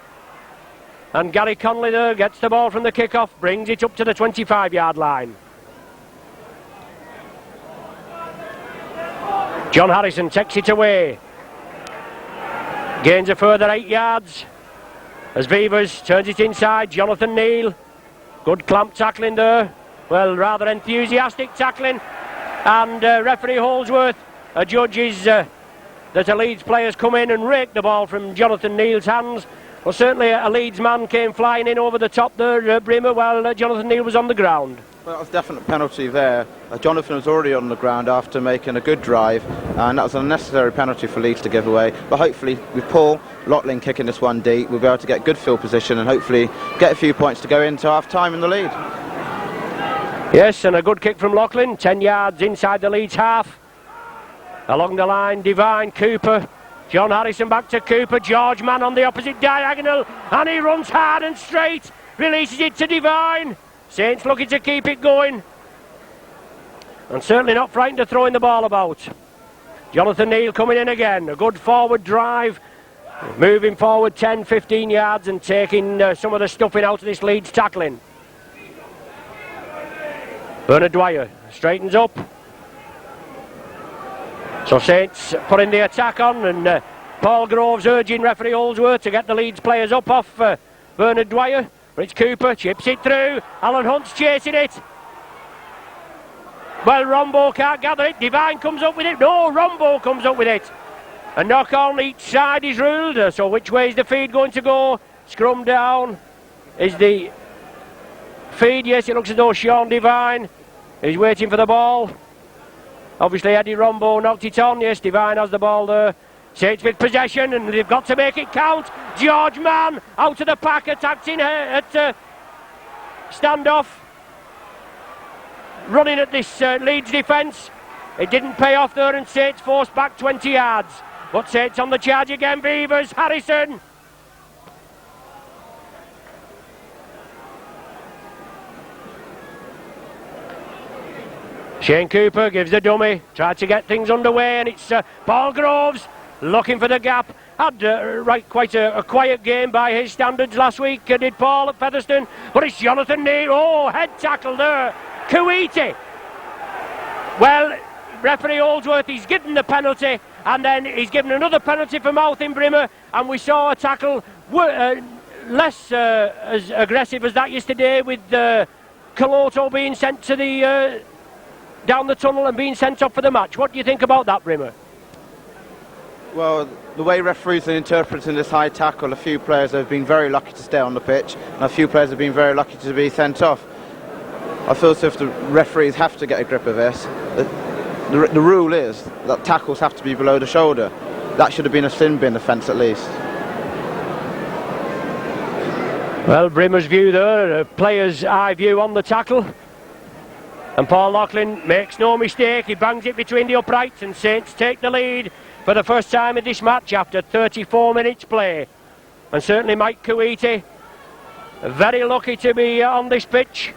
And Gary Connolly there gets the ball from the kick-off, brings it up to the 25-yard line. John Harrison takes it away. Gains a further 8 yards. As Beavers turns it inside, Jonathan Neal. Good clamp tackling there. Well, rather enthusiastic tackling. And referee Holdsworth judges that a Leeds player's come in and raked the ball from Jonathan Neal's hands. Well, certainly a Leeds man came flying in over the top there, Brimmer, while Jonathan Neal was on the ground. Well, that was a definite penalty there. Jonathan was already on the ground after making a good drive, and that was an unnecessary penalty for Leeds to give away. But hopefully, with Paul Loughlin kicking this one deep, we'll be able to get good field position and hopefully get a few points to go into half-time in the lead. Yes, and a good kick from Loughlin, 10 yards inside the Leeds half. Along the line, Devine, Cooper, John Harrison back to Cooper, George Mann on the opposite diagonal, and he runs hard and straight, releases it to Devine. Saints looking to keep it going, and certainly not frightened of throwing the ball about. Jonathan Neal coming in again, a good forward drive, moving forward 10-15 yards and taking some of the stuffing out of this Leeds tackling. Bernard Dwyer straightens up. So Saints putting the attack on, and Paul Groves urging referee Holdsworth to get the Leeds players up off Bernard Dwyer. But it's Cooper, chips it through, Alan Hunt's chasing it. Well, Rombo can't gather it. Divine comes up with it. No, Rombo comes up with it. A knock on each side is ruled. So which way is the feed going to go? Scrum down is the feed. Yes, it looks as though Sean Divine is waiting for the ball. Obviously, Eddie Rombo knocked it on. Yes, Divine has the ball there. Saints with possession, and they've got to make it count. George Mann out of the pack, attacked in at standoff. Running at this Leeds defence. It didn't pay off there, and Saints forced back 20 yards. But Saints on the charge again. Beavers, Harrison. Shane Cooper gives the dummy, tried to get things underway, and it's Paul Groves looking for the gap. Had quite a quiet game by his standards last week, did Paul at Featherstone, but it's Jonathan Neal. Oh, head tackle there. Kuwaiti. Well, referee Holdsworth, he's given the penalty, and then he's given another penalty for mouth in Brimmer, and we saw a tackle less as aggressive as that yesterday, with Coloto being sent to the down the tunnel and being sent off for the match. What do you think about that, Brimmer? Well, the way referees are interpreting this high tackle, a few players have been very lucky to stay on the pitch, and a few players have been very lucky to be sent off. I feel as if the referees have to get a grip of this. The rule is that tackles have to be below the shoulder. That should have been a sin bin offence at least. Well, Brimmer's view there, a player's eye view on the tackle. And Paul Loughlin makes no mistake, he bangs it between the uprights, and Saints take the lead for the first time in this match after 34 minutes play. And certainly Mike Kuwaiti, very lucky to be on this pitch.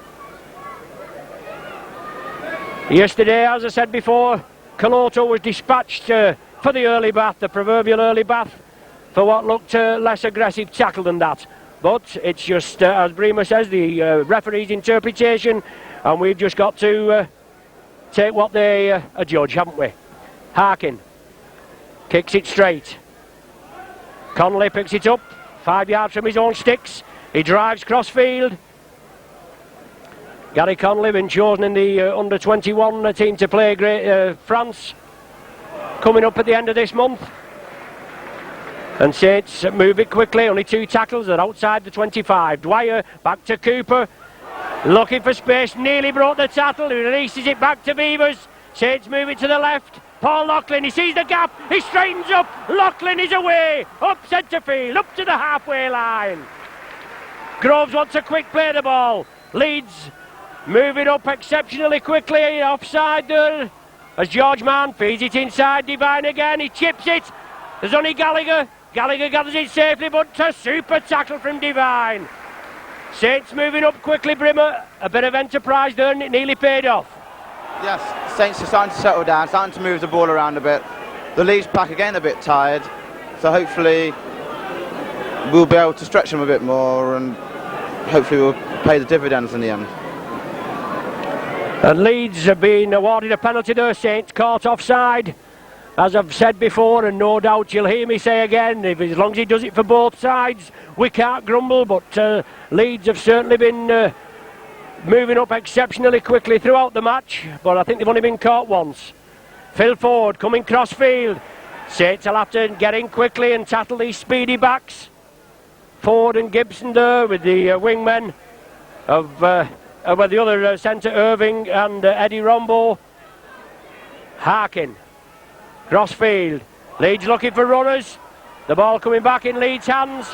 Yesterday, as I said before, Coloto was dispatched for the early bath, the proverbial early bath, for what looked a less aggressive tackle than that. But it's just, as Bremer says, the referee's interpretation, and we've just got to take what they adjudge, haven't we? Harkin kicks it straight. Connolly picks it up 5 yards from his own sticks. He drives crossfield. Gary Connolly been chosen in the under-21 team to play France, coming up at the end of this month. And Saints move it quickly, only 2 tackles, they're outside the 25. Dwyer back to Cooper, looking for space, nearly brought the tackle, he releases it back to Beavers. Saints move it to the left. Paul Loughlin, he sees the gap, he straightens up, Loughlin is away, up centre field, up to the halfway line. Groves wants a quick play the ball. Leeds moving up exceptionally quickly, offside there, as George Mann feeds it inside. Divine again, he chips it. There's only Gallagher. Gallagher gathers it safely, but a super tackle from Divine. Saints moving up quickly, Brimmer. A bit of enterprise there, and it nearly paid off. Yes, Saints are starting to settle down, starting to move the ball around a bit. The Leeds pack again a bit tired, so hopefully we'll be able to stretch them a bit more, and hopefully we'll pay the dividends in the end. And Leeds have been awarded a penalty there. Saints caught offside, as I've said before, and no doubt you'll hear me say again, as long as he does it for both sides, we can't grumble. But Leeds have certainly been moving up exceptionally quickly throughout the match, but I think they've only been caught once. Phil Ford coming crossfield. Saints will have to get in quickly and tackle these speedy backs. Ford and Gibson there with the wingmen of with the other centre, Irving and Eddie Rombo. Harkin, crossfield. Leeds looking for runners. The ball coming back in Leeds' hands.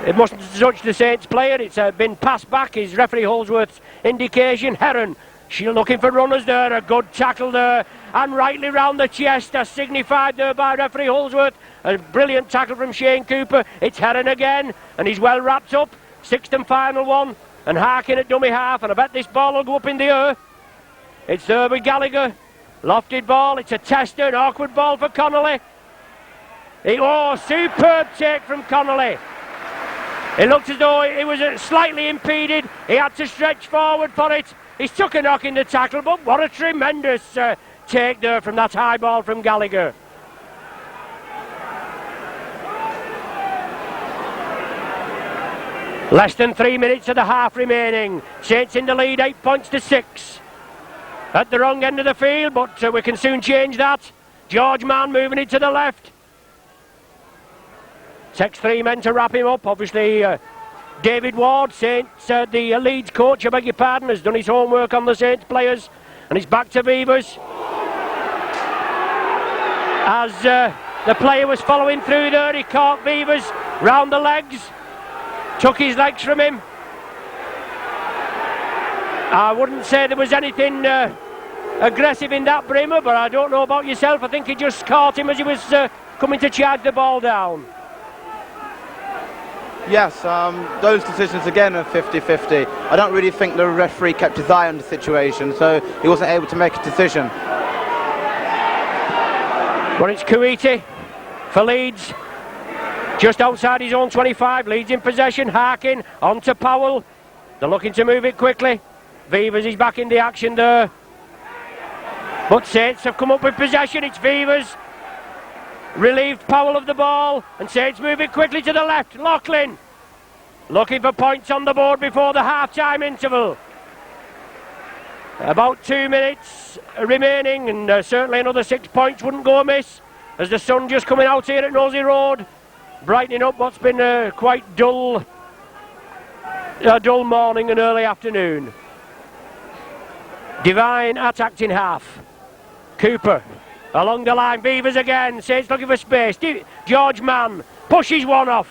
It mustn't touch the Saints player. It's been passed back, is referee Holdsworth's indication. Heron, she's looking for runners there. A good tackle there, and rightly round the chest, as signified there by referee Holdsworth. A brilliant tackle from Shane Cooper. It's Heron again, and he's well wrapped up. Sixth and final one, and Harkin at dummy half, and I bet this ball will go up in the air. It's there with Gallagher. Lofted ball, it's a tester, an awkward ball for Connolly. Superb take from Connolly. It looked as though it was slightly impeded. He had to stretch forward for it. He took a knock in the tackle, but what a tremendous take there from that high ball from Gallagher. Less than 3 minutes of the half remaining. Saints in the lead, 8 points to 6. At the wrong end of the field, but we can soon change that. George Mann moving it to the left. Takes 3 men to wrap him up. Obviously, David Ward, Saints, the Leeds coach, I beg your pardon, has done his homework on the Saints players. And he's back to Vivers. As the player was following through there, he caught Vivers round the legs. Took his legs from him. I wouldn't say there was anything aggressive in that, Brimmer, but I don't know about yourself. I think he just caught him as he was coming to charge the ball down. Yes, those decisions again are 50-50. I don't really think the referee kept his eye on the situation, so he wasn't able to make a decision. But it's Kuiti for Leeds. Just outside his own 25, Leeds in possession. Harkin on to Powell. They're looking to move it quickly. Vivers is back in the action there. But Saints have come up with possession. It's Vivers. Relieved Powell of the ball. And Saints move it quickly to the left. Loughlin looking for points on the board before the half-time interval. About 2 minutes remaining, and certainly another 6 points wouldn't go amiss. As the sun just coming out here at Nosey Road, brightening up what's been a quite dull morning and early afternoon. Divine attacked in half. Cooper along the line. Beavers again. Saints looking for space. George Mann pushes one off.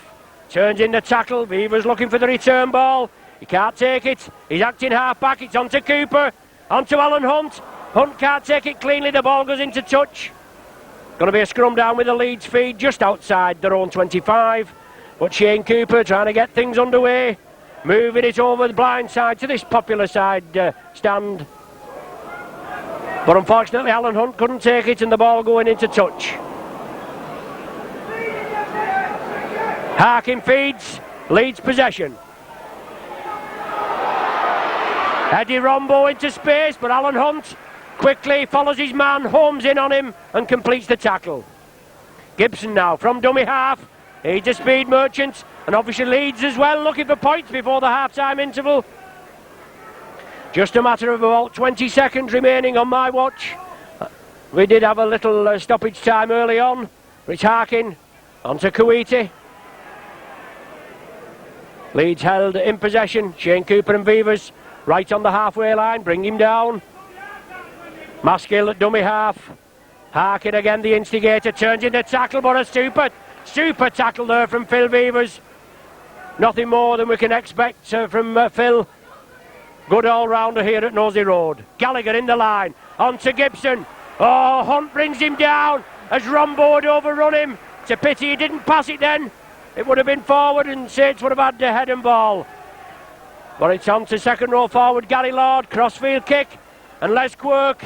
Turns in the tackle. Beavers looking for the return ball. He can't take it. He's acting half back. It's on to Cooper. On to Alan Hunt. Hunt can't take it cleanly. The ball goes into touch. Going to be a scrum down with the Leeds feed just outside their own 25. But Shane Cooper trying to get things underway. Moving it over the blind side to this popular side stand. But unfortunately Alan Hunt couldn't take it and the ball going into touch. Harkin feeds. Leeds possession. Eddie Rombo into space, but Alan Hunt quickly follows his man, homes in on him and completes the tackle. Gibson now from dummy half. He's a speed merchant, and obviously Leeds as well, looking for points before the half-time interval. Just a matter of about 20 seconds remaining on my watch. We did have a little stoppage time early on. It's Harkin onto Kuiti. Leeds held in possession. Shane Cooper and Vivers right on the halfway line, bring him down. Maskill at dummy half. Harkin again, the instigator, turns into tackle, but a super tackle there from Phil Vivers. Nothing more than we can expect from Phil. Good all-rounder here at Nosey Road. Gallagher in the line, on to Gibson. Oh, Hunt brings him down as Rombo had overrun him. It's a pity he didn't pass it then. It would have been forward and Saints would have had the head and ball. But it's on to second row forward, Gary Lord, crossfield kick. And Les Quirk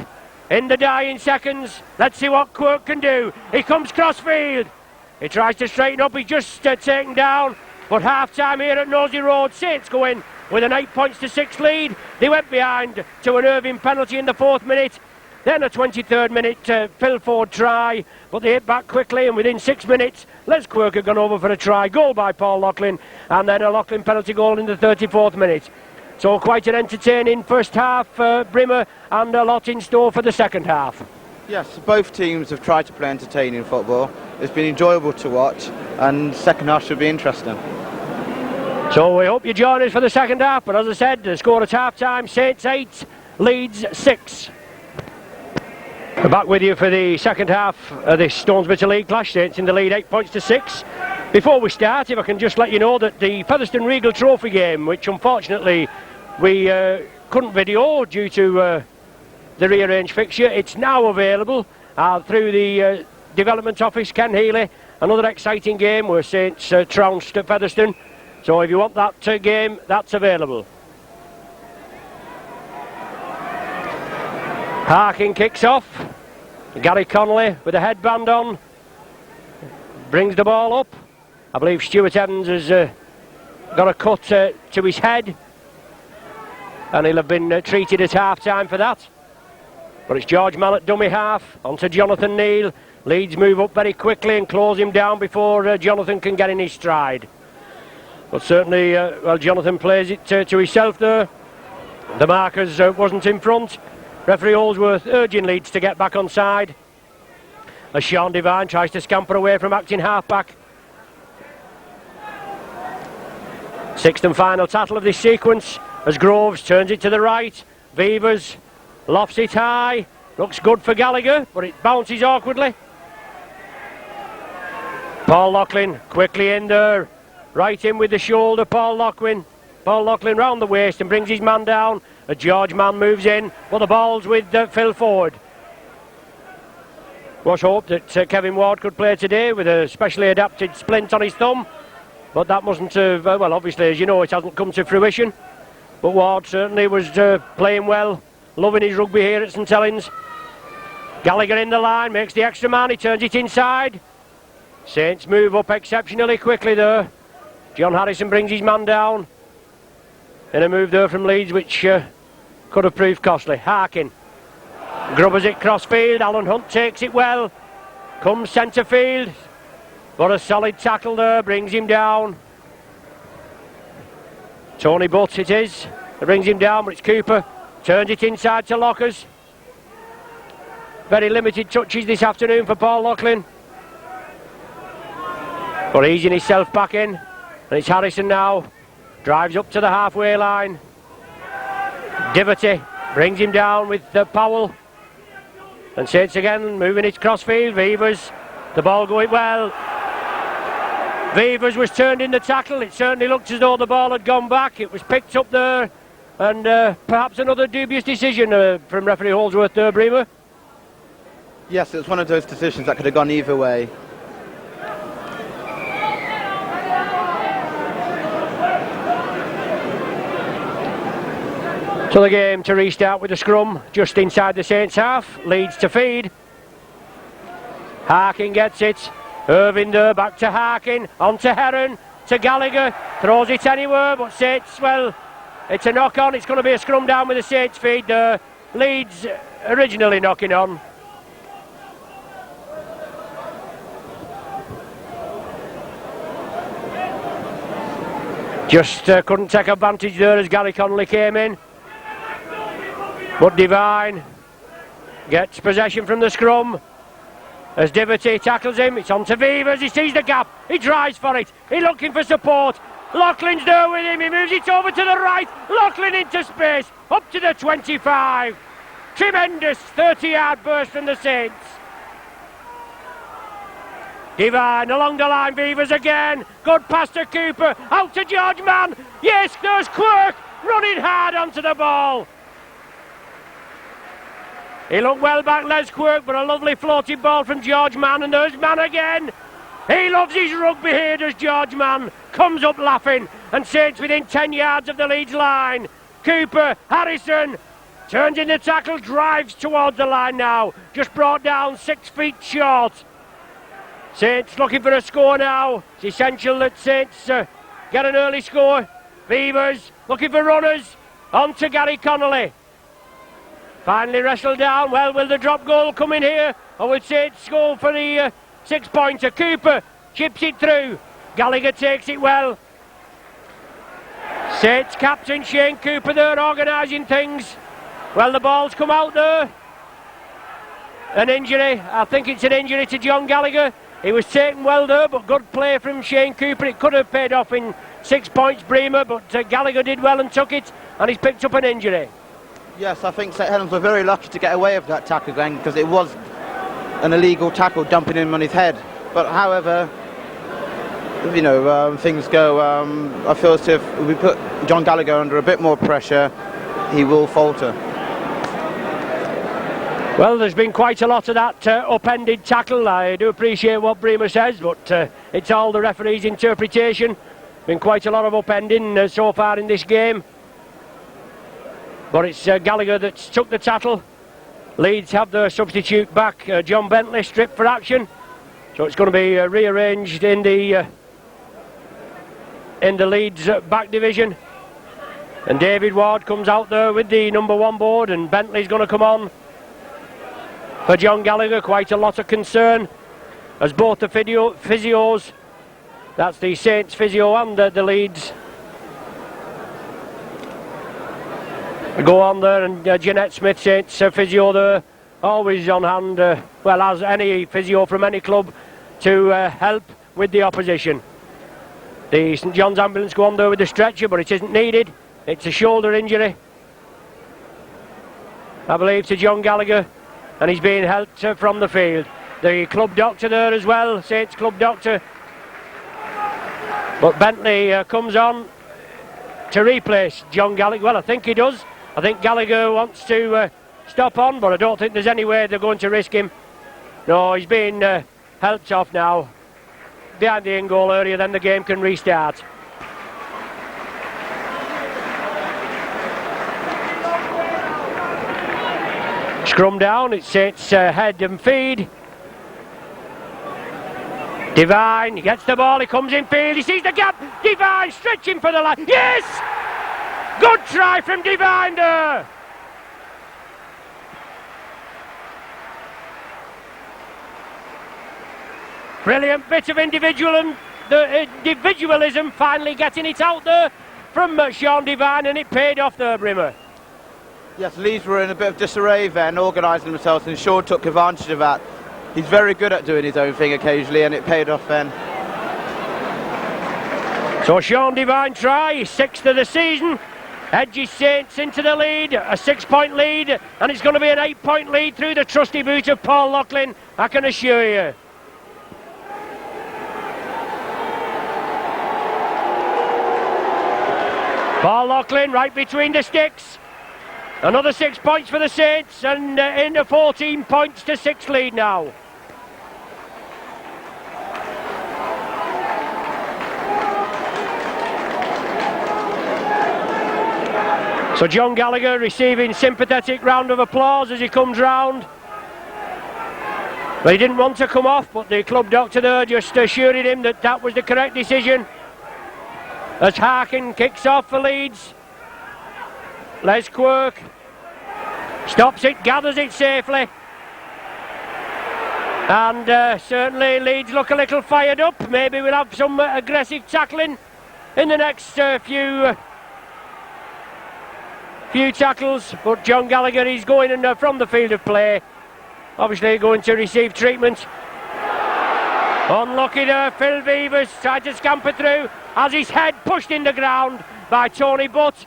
in the dying seconds. Let's see what Quirk can do. He comes crossfield. He tries to straighten up, he's just taken down. But half-time here at Nosey Road, Saints go in with an 8 points to 6 lead. They went behind to an Irving penalty in the 4th minute. Then a 23rd minute Phil Ford try, but they hit back quickly, and within 6 minutes Les Quirk had gone over for a try. Goal by Paul Loughlin, and then a Loughlin penalty goal in the 34th minute. So quite an entertaining first half, Brimmer, and a lot in store for the second half. Yes, both teams have tried to play entertaining football. It's been enjoyable to watch, and second half should be interesting. So we hope you join us for the second half, but as I said, the score at half-time, Saints 8, Leeds 6. We're back with you for the second half of this Stones Bitter League clash. Saints in the lead 8 points to 6. Before we start, if I can just let you know that the Featherstone Regal Trophy game, which unfortunately we couldn't video due to the rearranged fixture, it's now available through the development office, Ken Healy. Another exciting game where Saints trounced at Featherstone. So if you want that game, that's available. Harkin kicks off. Gary Connolly with a headband on brings the ball up. I believe Stuart Evans has got a cut to his head, and he'll have been treated at half-time for that. But it's George Mann at dummy half, onto Jonathan Neal. Leeds move up very quickly and close him down before Jonathan can get in his stride. But certainly, well, Jonathan plays it to himself there. The markers wasn't in front. Referee Holdsworth urging Leeds to get back on side, as Sean Devine tries to scamper away from acting half-back. Sixth and final tackle of this sequence, as Groves turns it to the right. Vevers lofts it high. Looks good for Gallagher, but it bounces awkwardly. Paul Loughlin quickly in there. Right in with the shoulder, Paul Loughlin. Paul Loughlin round the waist and brings his man down. A George Mann moves in, but the ball's with Phil Ford. Was hoped that Kevin Ward could play today with a specially adapted splint on his thumb, but that mustn't have, well, obviously, as you know, it hasn't come to fruition. But Ward certainly was playing well, loving his rugby here at St Helens. Gallagher in the line, makes the extra man, he turns it inside. Saints move up exceptionally quickly there. John Harrison brings his man down in a move there from Leeds which could have proved costly. Harkin grubbers it cross field. Alan Hunt takes it well, comes centre field, but a solid tackle there brings him down. Tony Butt it is that brings him down, but it's Cooper, turns it inside to Lockers. Very limited touches this afternoon for Paul Loughlin, but easing himself back in, and it's Harrison now. Drives up to the halfway line. Diverty brings him down with Powell. And Saints again moving it crossfield. Vevers, the ball going well. Vevers was turned in the tackle. It certainly looked as though the ball had gone back. It was picked up there, and perhaps another dubious decision from referee Holdsworth there, Bremer. Yes, it was one of those decisions that could have gone either way. So the game to restart with a scrum just inside the Saints half. Leeds to feed. Harkin gets it. Irving there, back to Harkin, on to Heron, to Gallagher, throws it anywhere, but Saints, well, it's a knock on. It's going to be a scrum down with the Saints feed there. Leeds originally knocking on. Just couldn't take advantage there as Gary Connolly came in. But Devine gets possession from the scrum as Diverty tackles him. It's on to Vevers, he sees the gap, he drives for it, he's looking for support. Loughlin's there with him, he moves it over to the right. Loughlin into space, up to the 25. Tremendous 30-yard burst from the Saints. Devine along the line, Vevers again, good pass to Cooper, out to George Mann. Yes, there's Quirk running hard onto the ball. He looked well back, Les Quirk, but a lovely floating ball from George Mann, and there's Mann again. He loves his rugby here, does George Mann. Comes up laughing, and Saints within 10 yards of the Leeds line. Cooper, Harrison, turns in the tackle, drives towards the line now. Just brought down 6 feet short. Saints looking for a score now. It's essential that Saints get an early score. Vevers looking for runners. On to Gary Connolly. Finally wrestled down. Well, will the drop goal come in here, or will Saints score for the 6-pointer? Cooper chips it through. Gallagher takes it well. Saints captain Shane Cooper there organising things. Well, the ball's come out there. An injury. I think it's an injury to John Gallagher. He was taken well there, but good play from Shane Cooper. It could have paid off in 6 points, Bremer, but Gallagher did well and took it, and he's picked up an injury. Yes, I think St Helens were very lucky to get away with that tackle again, because it was an illegal tackle, dumping him on his head. But however, you know, things go, I feel as if we put John Gallagher under a bit more pressure, he will falter. Well, there's been quite a lot of that upended tackle. I do appreciate what Bremer says, but it's all the referee's interpretation. Been quite a lot of upending so far in this game. But it's Gallagher that's took the tackle. Leeds have their substitute back, John Bentley, stripped for action. So it's going to be rearranged in the Leeds back division. And David Ward comes out there with the number 1 board, and Bentley's going to come on for John Gallagher. Quite a lot of concern as both the physios That's the Saints physio and the Leeds. Go on there, and Jeanette Smith, Saints physio there, always on hand, well, as any physio from any club, to help with the opposition. The St John's ambulance go on there with the stretcher, but it isn't needed. It's a shoulder injury, I believe, to John Gallagher, and he's being helped from the field. The club doctor there as well, Saints club doctor. But Bentley comes on to replace John Gallagher. Well, I think he does. I think Gallagher wants to stop on, but I don't think there's any way they're going to risk him. No, he's being helped off now. Behind the in goal area, then the game can restart. Scrum down, it's head and feed. Devine, he gets the ball, he comes in field, he sees the gap. Devine stretching for the line. Yes! Good try from Devine there. Brilliant bit of individualism finally getting it out there from Sean Devine, and it paid off there, Brimmer. Yes, Leeds were in a bit of disarray then, organising themselves, and Sean took advantage of that. He's very good at doing his own thing occasionally, and it paid off then. So Sean Devine try, his 6th of the season, edges Saints into the lead, a 6-point lead, and it's going to be an 8-point lead through the trusty boot of Paul Loughlin, I can assure you. Paul Loughlin right between the sticks. Another 6 points for the Saints, and into 14 points to 6 lead now. So John Gallagher receiving sympathetic round of applause as he comes round. Well, he didn't want to come off, but the club doctor there just assured him that that was the correct decision. As Harkin kicks off for Leeds. Les Quirk stops it, gathers it safely. And certainly Leeds look a little fired up. Maybe we'll have some aggressive tackling in the next few tackles. But John Gallagher, he's going in from the field of play. Obviously going to receive treatment. Unlucky there, Phil Vevers tried to scamper through as his head pushed in the ground by Tony Butt.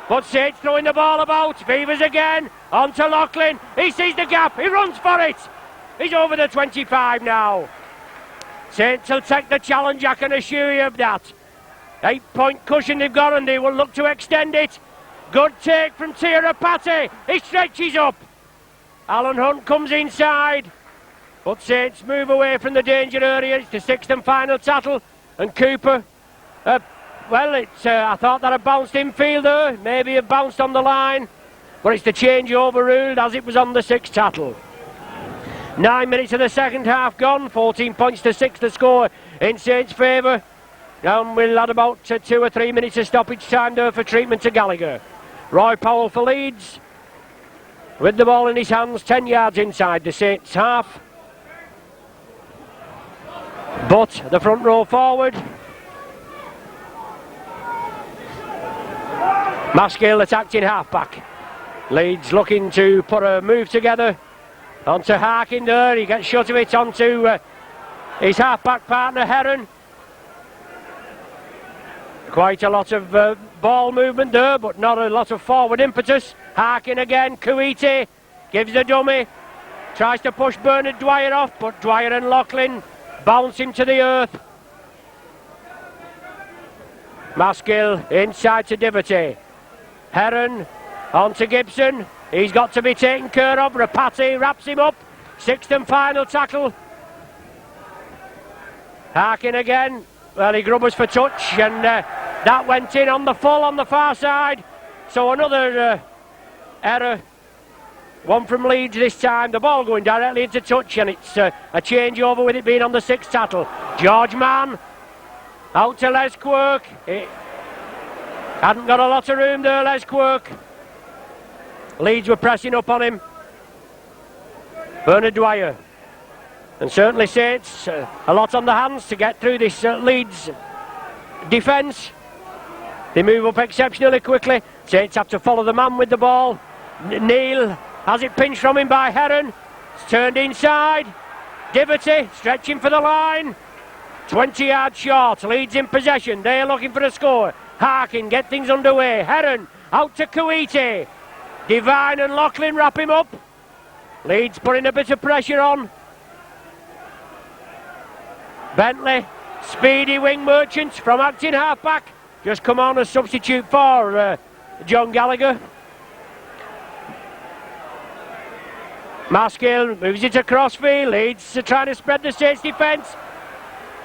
But Saints throwing the ball about. Vevers again, on to Loughlin. He sees the gap, he runs for it. He's over the 25 now. Saints will take the challenge, I can assure you of that. 8-point cushion they've got, and they will look to extend it. Good take from Tirapati. He stretches up. Alan Hunt comes inside. But Saints move away from the danger area. It's the 6th and final tackle. And Cooper, I thought that had bounced infield there. Maybe it bounced on the line. But it's the change overruled as it was on the 6th tackle. 9 minutes of the second half gone. 14 points to 6 the score in Saints' favour. And we'll add about 2 or 3 minutes of stoppage time there for treatment to Gallagher. Roy Powell for Leeds. With the ball in his hands, 10 yards inside the Saints' half. But the front row forward. Maskill attacked in half-back. Leeds looking to put a move together. Onto Harkin there, he gets shot of it onto his half-back partner Heron. Quite a lot of ball movement there, but not a lot of forward impetus. Harkin again, Kuiti gives the dummy. Tries to push Bernard Dwyer off, but Dwyer and Loughlin bounce him to the earth. Maskill inside to Diverty. Heron on to Gibson. He's got to be taken care of. Rapati wraps him up. 6th and final tackle. Harkin again. Well, he grubbers for touch, and that went in on the full on the far side. So another error. One from Leeds this time. The ball going directly into touch, and it's a changeover with it being on the 6th tackle. George Mann out to Les Quirk. He hadn't got a lot of room there, Les Quirk. Leeds were pressing up on him. Bernard Dwyer. And certainly Saints, a lot on the hands to get through this Leeds defence. They move up exceptionally quickly. Saints have to follow the man with the ball. Neil has it pinched from him by Heron. It's turned inside. Diverty stretching for the line. 20 yards short. Leeds in possession. They're looking for a score. Harkin get things underway. Heron out to Kuwaiti. Devine and Loughlin wrap him up. Leeds putting a bit of pressure on. Bentley, speedy wing merchant from acting half-back, just come on as substitute for John Gallagher. Maskill moves it across field. Leeds trying to spread the Saints defence.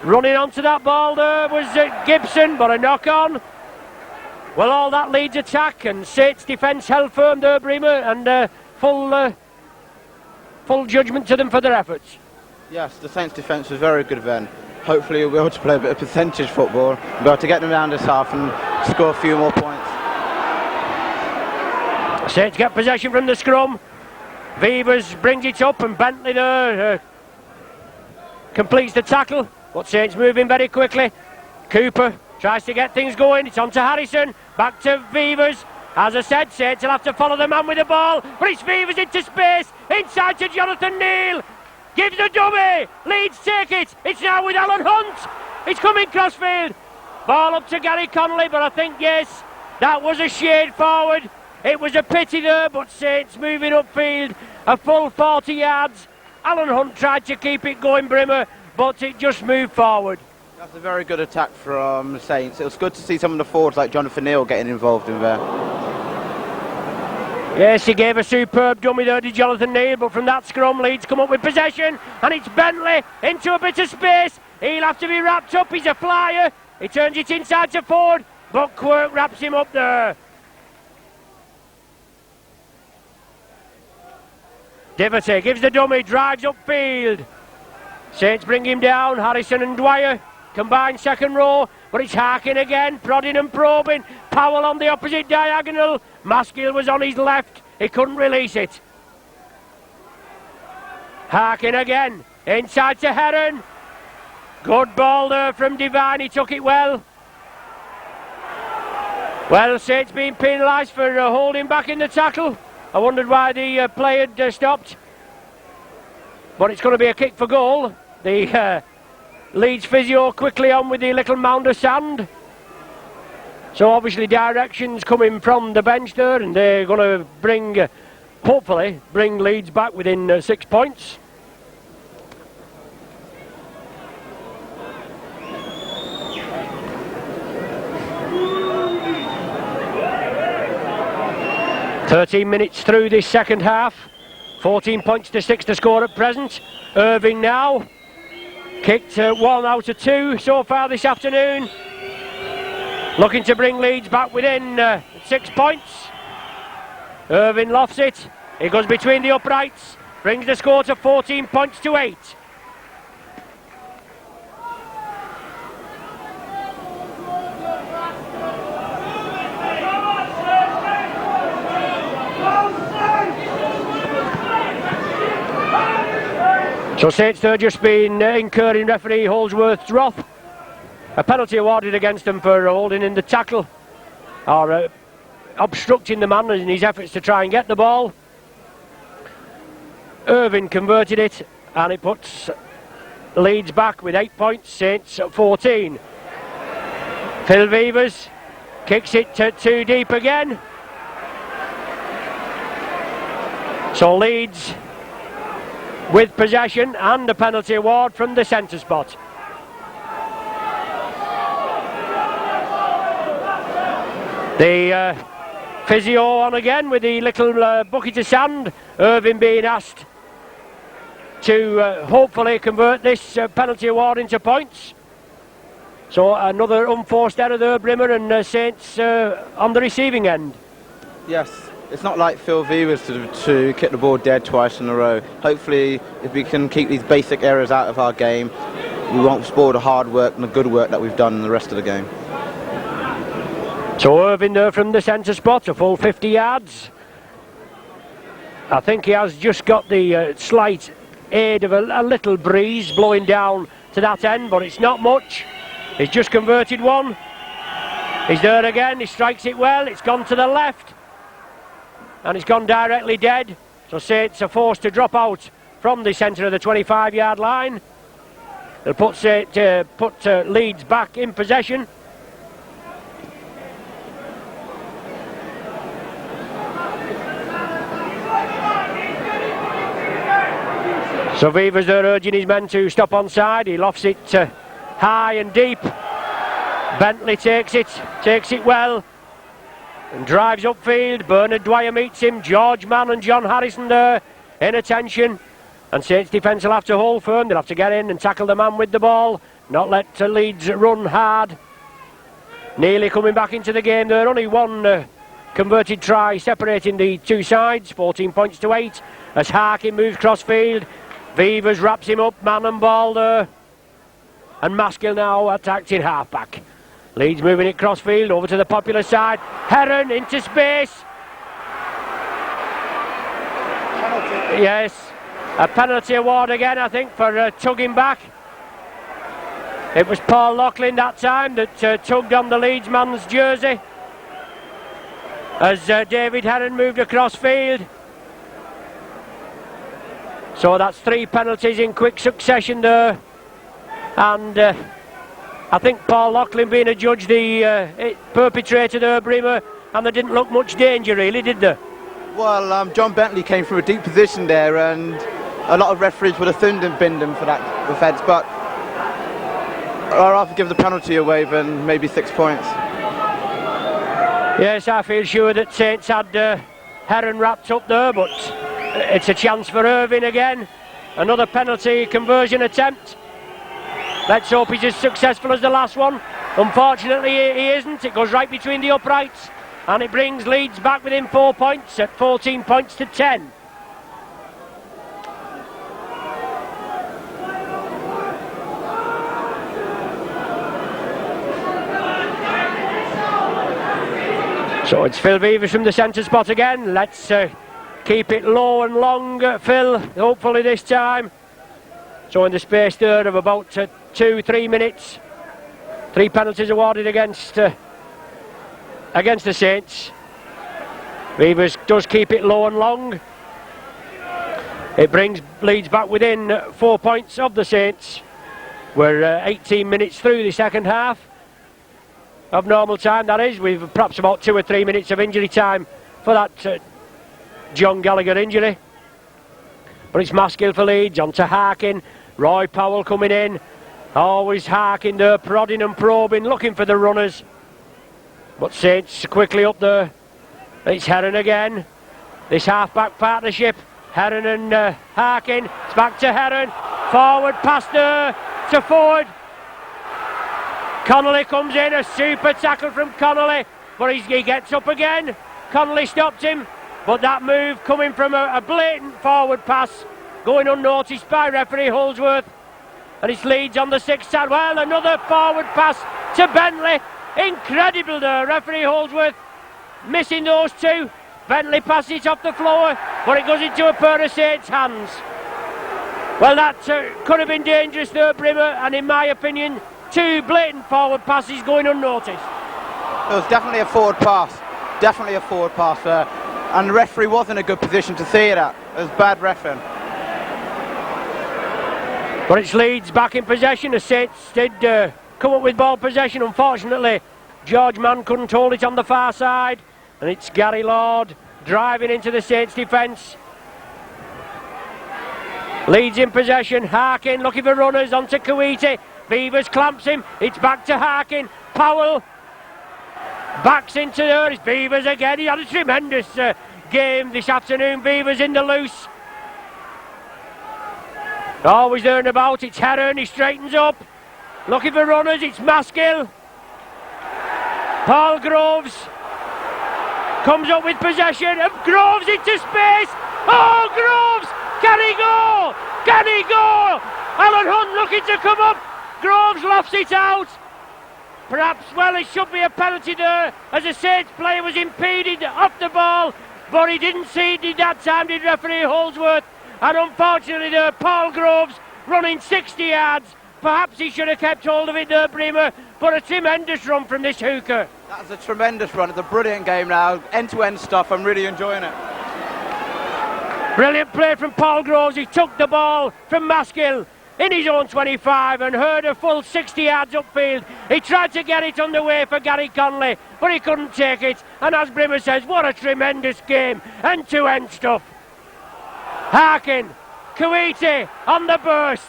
Running onto that ball there was Gibson, but a knock on. Well, all that Leeds attack and Saints defence held firm there, Bremer, and full judgment to them for their efforts. Yes, the Saints defence was very good then. Hopefully we'll be able to play a bit of percentage football, be able to get them down this half and score a few more points. Saints get possession from the scrum. Vivers brings it up and Bentley there completes the tackle. But Saints moving very quickly. Cooper tries to get things going. It's on to Harrison. Back to Vivers. As I said, Saints will have to follow the man with the ball. But it's Vivers into space. Inside to Jonathan Neal. Gives the dummy. Leeds take it. It's now with Alan Hunt. It's coming crossfield. Ball up to Gary Connolly, but I think, yes, that was a shade forward. It was a pity there, but Saints moving upfield a full 40 yards. Alan Hunt tried to keep it going, Brimmer, but it just moved forward. That's a very good attack from Saints. It was good to see some of the forwards like Jonathan Neal getting involved in there. Yes, he gave a superb dummy there to Jonathan Neal, but from that scrum, Leeds come up with possession, and it's Bentley into a bit of space. He'll have to be wrapped up. He's a flyer. He turns it inside to Ford, but Quirk wraps him up there. Diverty gives the dummy, drives upfield. Saints bring him down. Harrison and Dwyer combined second row, but it's Harkin again, prodding and probing. Powell on the opposite diagonal. Maskill was on his left. He couldn't release it. Harkin again, inside to Heron. Good ball there from Devine. He took it well. Well, Saints being penalised for holding back in the tackle. I wondered why the play had stopped. But it's going to be a kick for goal. The Leeds physio quickly on with the little mound of sand. So obviously directions coming from the bench there, and they're going to bring, hopefully, bring Leeds back within 6 points. "13 minutes through this second half. 14 points to 6 to score at present. Irving now kicked 1 out of 2 so far this afternoon. Looking to bring Leeds back within 6 points. Irving lofts it. He goes between the uprights. Brings the score to 14 points to 8. So Saints have just been incurring referee Holdsworth's wrath. A penalty awarded against them for holding in the tackle, or obstructing the man in his efforts to try and get the ball. Irving converted it, and it puts Leeds back with 8 points, Saints at 14. Phil Vivers kicks it too deep again. So Leeds with possession and a penalty award from the centre spot. The physio on again with the little bucket of sand. Irving being asked to hopefully convert this penalty award into points. So another unforced error there, Brimmer, and Saints on the receiving end. Yes. It's not like Phil Vivers to kick the ball dead twice in a row. Hopefully, if we can keep these basic errors out of our game, we won't spoil the hard work and the good work that we've done in the rest of the game. So Irving there from the centre spot, a full 50 yards. I think he has just got the slight aid of a little breeze blowing down to that end, but it's not much. He's just converted one. He's there again, he strikes it well, it's gone to the left, and it's gone directly dead. So Saints are forced to drop out from the centre of the 25-yard line. They'll put Leeds back in possession. So Viva's there urging his men to stop onside. He lofts it high and deep. Bentley takes it well, and drives upfield. Bernard Dwyer meets him. George Mann and John Harrison there in attention. And Saints defence will have to hold firm. They'll have to get in and tackle the man with the ball, not let Leeds run hard. Nearly coming back into the game there. Only one converted try separating the two sides. 14 points to 8 as Harkin moves cross-field. Vivas wraps him up, man and ball there. And Maskill now attacked in half-back. Leeds moving it cross-field over to the popular side. Heron into space. Penalty. Yes, a penalty award again, I think, for tugging back. It was Paul Loughlin that time that tugged on the Leeds man's jersey as David Heron moved across field. So that's 3 penalties in quick succession there. And I think Paul Loughlin, being a judge, the perpetrator there, Brimmer, and there didn't look much danger really, did there? Well, John Bentley came from a deep position there, and a lot of referees would have thumbed and binned him for that offence, but I'd rather give the penalty away than maybe 6 points. Yes, I feel sure that Saints had Heron wrapped up there, but it's a chance for Irving again. Another penalty conversion attempt. Let's hope he's as successful as the last one. Unfortunately, he isn't. It goes right between the uprights, and it brings Leeds back within 4 points at 14 points to 10. So it's Phil Vivas from the centre spot again. Let's keep it low and long, Phil, hopefully this time. So in the space there of about 2-3 minutes, 3 penalties awarded against the Saints. Vivas does keep it low and long. It brings Leeds back within 4 points of the Saints. We're 18 minutes through the second half of normal time, that is. We've perhaps about 2 or 3 minutes of injury time for that John Gallagher injury. But it's Maskill for Leeds, on to Harkin. Roy Powell coming in. Always Harkin there, prodding and probing, looking for the runners. But Saints quickly up there. It's Heron again. This half-back partnership. Heron and Harkin. It's back to Heron. Forward pass there to Ford. Connolly comes in, a super tackle from Connolly, but he gets up again. Connolly stopped him, but that move coming from a blatant forward pass, going unnoticed by referee Holdsworth. And it's Leeds on the 6th side. Well, another forward pass to Bentley. Incredible there, referee Holdsworth missing those two. Bentley passes it off the floor, but it goes into a pair of Saints' hands. Well, that could have been dangerous there, Brimmer, and in my opinion, 2 blatant forward passes going unnoticed. It was definitely a forward pass. Definitely a forward pass there. And the referee was in a good position to see it at. It was bad refereeing. But it's Leeds back in possession. The Saints did come up with ball possession. Unfortunately, George Mann couldn't hold it on the far side. And it's Gary Lord driving into the Saints defence. Leeds in possession. Harkin looking for runners onto Kuwaiti. Vivas clamps him. It's back to Harkin. Powell backs into there. It's Vivas again. He had a tremendous game this afternoon. Vivas in the loose. Always there and about. It's Heron. He straightens up. Looking for runners. It's Maskill. Paul Groves comes up with possession. And Groves into space. Oh, Groves! Can he go? Can he go? Alan Hunt looking to come up. Groves lofts it out. Perhaps, well, it should be a penalty there as a Saints player was impeded off the ball, but he didn't see it that time, did referee Holdsworth. And unfortunately there, Paul Groves running 60 yards. Perhaps he should have kept hold of it there, Bremer, but a tremendous run from this hooker. That's a tremendous run. It's a brilliant game now. End-to-end stuff. I'm really enjoying it. Brilliant play from Paul Groves. He took the ball from Maskill in his own 25 and heard a full 60 yards upfield. He tried to get it underway for Gary Conley, but he couldn't take it. And as Brimmer says, what a tremendous game. End-to-end stuff. Harkin, Kuwaiti on the burst.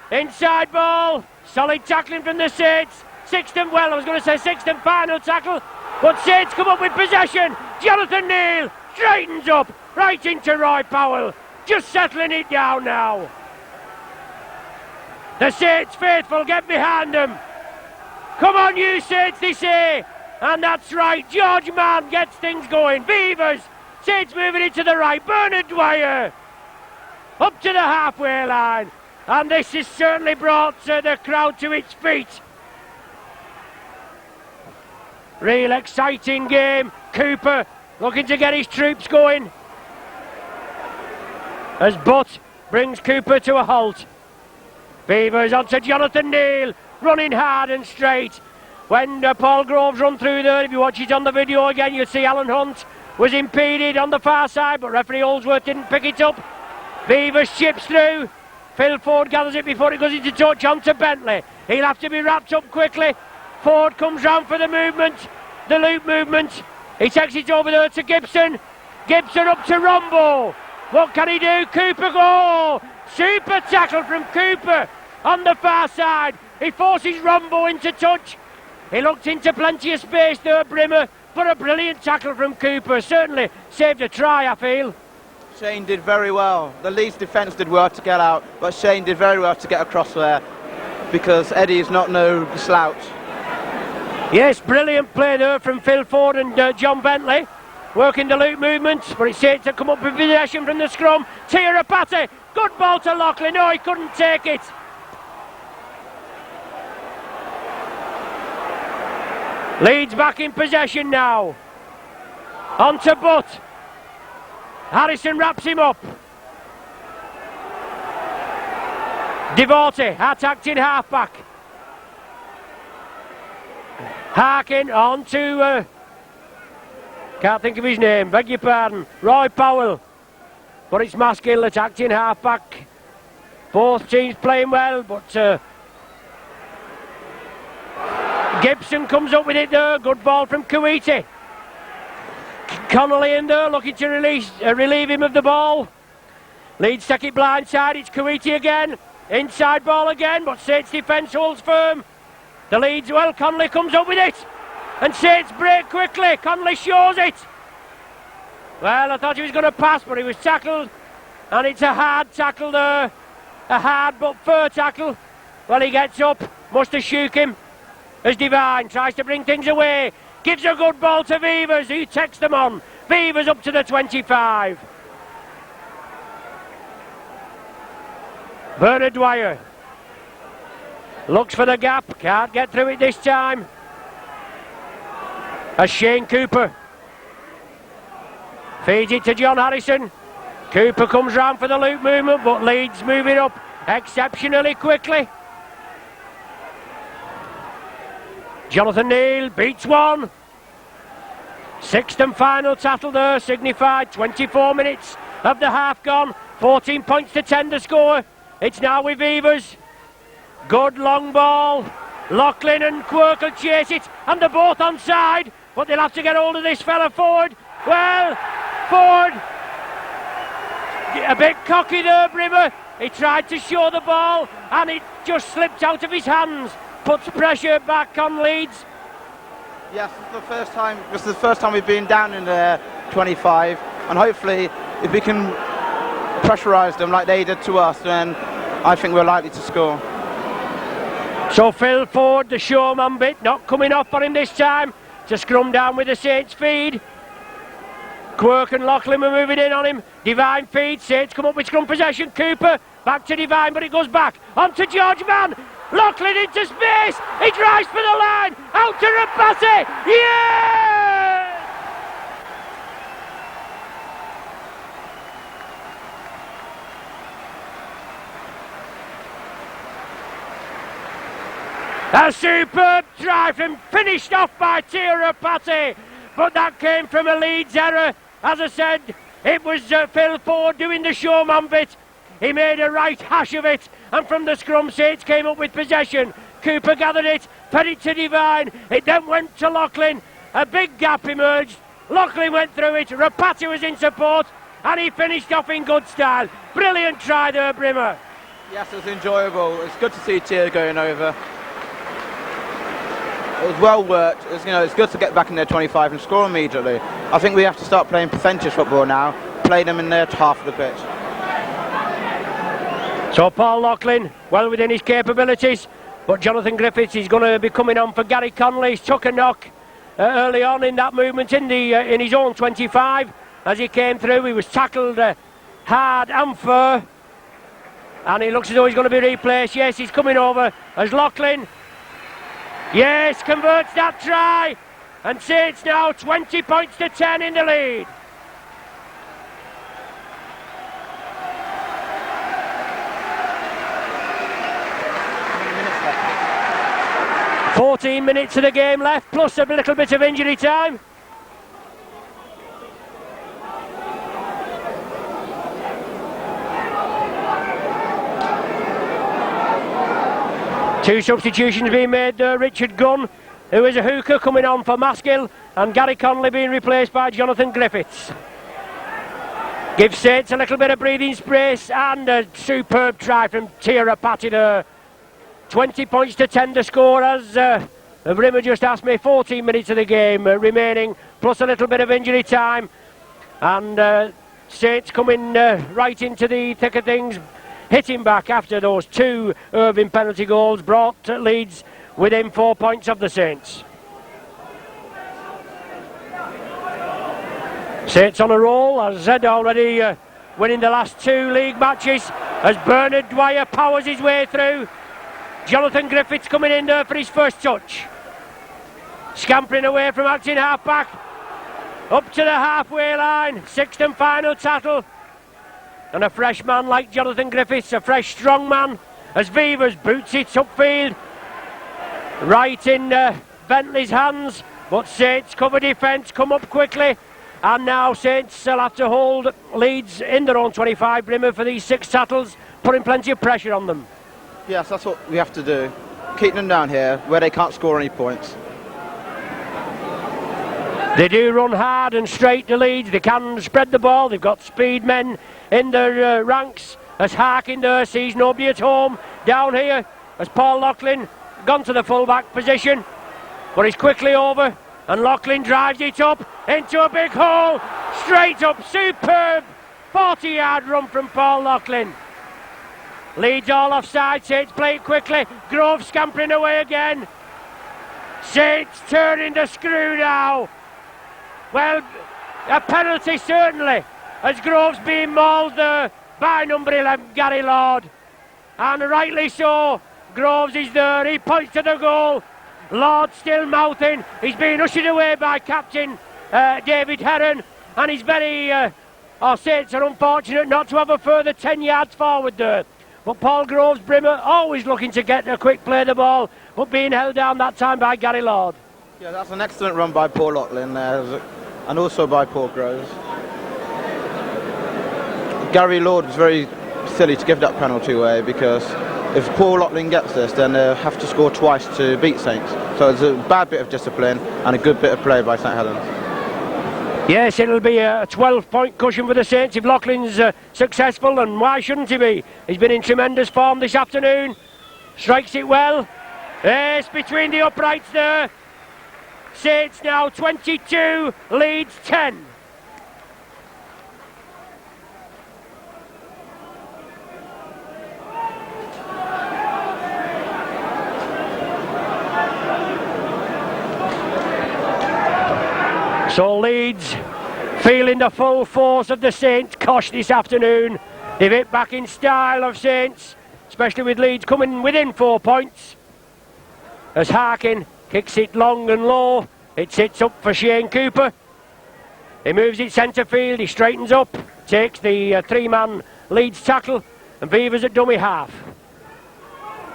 Inside ball. Solid tackling from the Saints. Sixth and final tackle. But Saints come up with possession. Jonathan Neal straightens up right into Roy Powell. Just settling it down now. The Saints faithful get behind them. Come on you Saints, they say. And that's right, George Mann gets things going. Beavers, Saints moving it to the right. Bernard Dwyer up to the halfway line. And this has certainly brought the crowd to its feet. Real exciting game. Cooper looking to get his troops going. As Butt brings Cooper to a halt. Beavers onto Jonathan Neal, running hard and straight. When Paul Groves run through there, if you watch it on the video again, you'll see Alan Hunt was impeded on the far side, but referee Holdsworth didn't pick it up. Beavers chips through. Phil Ford gathers it before it goes into touch onto Bentley. He'll have to be wrapped up quickly. Ford comes round for the movement, the loop movement. He takes it over there to Gibson. Gibson up to Rombo. What can he do? Cooper go! Super tackle from Cooper on the far side. He forces Rombo into touch. He looked into plenty of space there, Brimmer, but a brilliant tackle from Cooper. Certainly saved a try, I feel. Shane did very well. The Leeds defence did well to get out, but Shane did very well to get across there because Eddie is not no slouch. Yes, brilliant play there from Phil Ford and John Bentley. Working the loop movement, but it's Saints to come up with possession from the scrum. Tirapati, good ball to Lockley. No, he couldn't take it. Leeds back in possession now. On to Butt. Harrison wraps him up. Devote attacked in half-back. Harkin on to... can't think of his name, beg your pardon. Roy Powell. But it's Maskill attacked in half-back. Both teams playing well, but... Gibson comes up with it there. Good ball from Kuwaiti. Connolly in there looking to relieve him of the ball. Leeds take it blindside. It's Kuwaiti again. Inside ball again, but Saints defence holds firm. The Leeds, well, Connolly comes up with it. And Saints break quickly. Connolly shows it. Well, I thought he was going to pass, but he was tackled. And it's a hard tackle there. A hard but fair tackle. Well, he gets up. Must have shook him. As Devine tries to bring things away. Gives a good ball to Beavers, who takes them on. Beavers up to the 25. Bernard Dwyer looks for the gap. Can't get through it this time. As Shane Cooper feeds it to John Harrison. Cooper comes round for the loop movement, but Leeds moving up exceptionally quickly. Jonathan Neal beats one. Sixth and final tackle there, signified 24 minutes of the half gone. 14 points to 10 to score. It's now with Beavers. Good long ball. Loughlin and Quirk will chase it, and they're both onside, but they'll have to get hold of this fella Ford. Well, Ford, a bit cocky there, Brimmer. He tried to show the ball, and it just slipped out of his hands. Puts pressure back on Leeds. Yes, this is the first time we've been down in the 25, and hopefully if we can pressurise them like they did to us, then I think we're likely to score. So Phil Ford, the showman bit, not coming off for him this time, to scrum down with the Saints feed. Quirk and Loughlin were moving in on him. Devine feed, Saints come up with scrum possession. Cooper back to Devine, but it goes back on to George Mann. Loughlin into space, he drives for the line, out to Rapati, yeah! A superb try from finished off by Tirapati, but that came from a Leeds error. As I said, it was Phil Ford doing the showman bit. He made a right hash of it, and from the scrum, Saints came up with possession. Cooper gathered it, fed it to Devine. It then went to Lachlan. A big gap emerged. Lachlan went through it. Rapati was in support, and he finished off in good style. Brilliant try there, Brimmer. Yes, it was enjoyable. It's good to see Tier going over. It was well worked. It's good to get back in their 25 and score immediately. I think we have to start playing percentage football now. Play them in their half of the pitch. So Paul Lachlan, well within his capabilities, but Jonathan Griffiths is going to be coming on for Gary Connolly. He's took a knock early on in that movement in his own 25. As he came through, he was tackled hard and fair, and he looks as though he's going to be replaced. Yes, he's coming over as Lachlan. Yes, converts that try, and Saints now 20 points to 10 in the lead. "14 minutes of the game left, plus a little bit of injury time." Two substitutions being made there. Richard Gunn, who is a hooker, coming on for Maskill, and Gary Connolly being replaced by Jonathan Griffiths. Gives Saints a little bit of breathing space, and a superb try from Tirapati there. 20 points to 10 to score, as Rimmer just asked me. 14 minutes of the game remaining, plus a little bit of injury time, and Saints coming right into the thick of things, hitting back after those two Irving penalty goals brought Leeds within 4 points of the Saints. Saints on a roll, as I said already, winning the last two league matches, as Bernard Dwyer powers his way through. Jonathan Griffiths coming in there for his first touch. Scampering away from acting half-back. Up to the halfway line. Sixth and final tackle. And a fresh man like Jonathan Griffiths, a fresh strong man, as Vivers boots it upfield. Right in Bentley's hands. But Saints cover defence, come up quickly. And now Saints will have to hold Leeds in their own 25, Brimmer, for these 6 tackles, putting plenty of pressure on them. Yes, that's what we have to do. Keep them down here where they can't score any points. They do run hard and straight to Leeds. They can spread the ball. They've got speed men in their ranks. As Harkin there sees nobody at home. Down here as Paul Lachlan gone to the full-back position. But he's quickly over, and Lachlan drives it up into a big hole. Straight up, superb 40-yard run from Paul Lachlan. Leeds all offside. Saints play it quickly. Grove scampering away again. Saints turning the screw now. Well, a penalty certainly, as Grove's being mauled there by number 11, Gary Lord. And rightly so. Groves is there. He points to the goal. Lord still mouthing. He's being ushered away by captain David Heron. And he's very... our Saints are unfortunate not to have a further 10 yards forward there. But Paul Groves, Brimmer, always looking to get a quick play of the ball, but being held down that time by Gary Lord. Yeah, that's an excellent run by Paul Lachlan there, and also by Paul Groves. Gary Lord was very silly to give that penalty away, because if Paul Lachlan gets this, then they'll have to score twice to beat Saints. So it's a bad bit of discipline and a good bit of play by St Helens. Yes, it'll be a 12-point cushion for the Saints if Lachlan's successful, and why shouldn't he be? He's been in tremendous form this afternoon. Strikes it well. Yes, between the uprights there. Saints now 22, Leeds 10. So Leeds feeling the full force of the Saints cosh this afternoon. They've hit back in style of Saints, especially with Leeds coming within 4 points. As Harkin kicks it long and low, it sits up for Shane Cooper. He moves it centre field, he straightens up, takes the 3-man Leeds tackle, and Beavers at dummy half.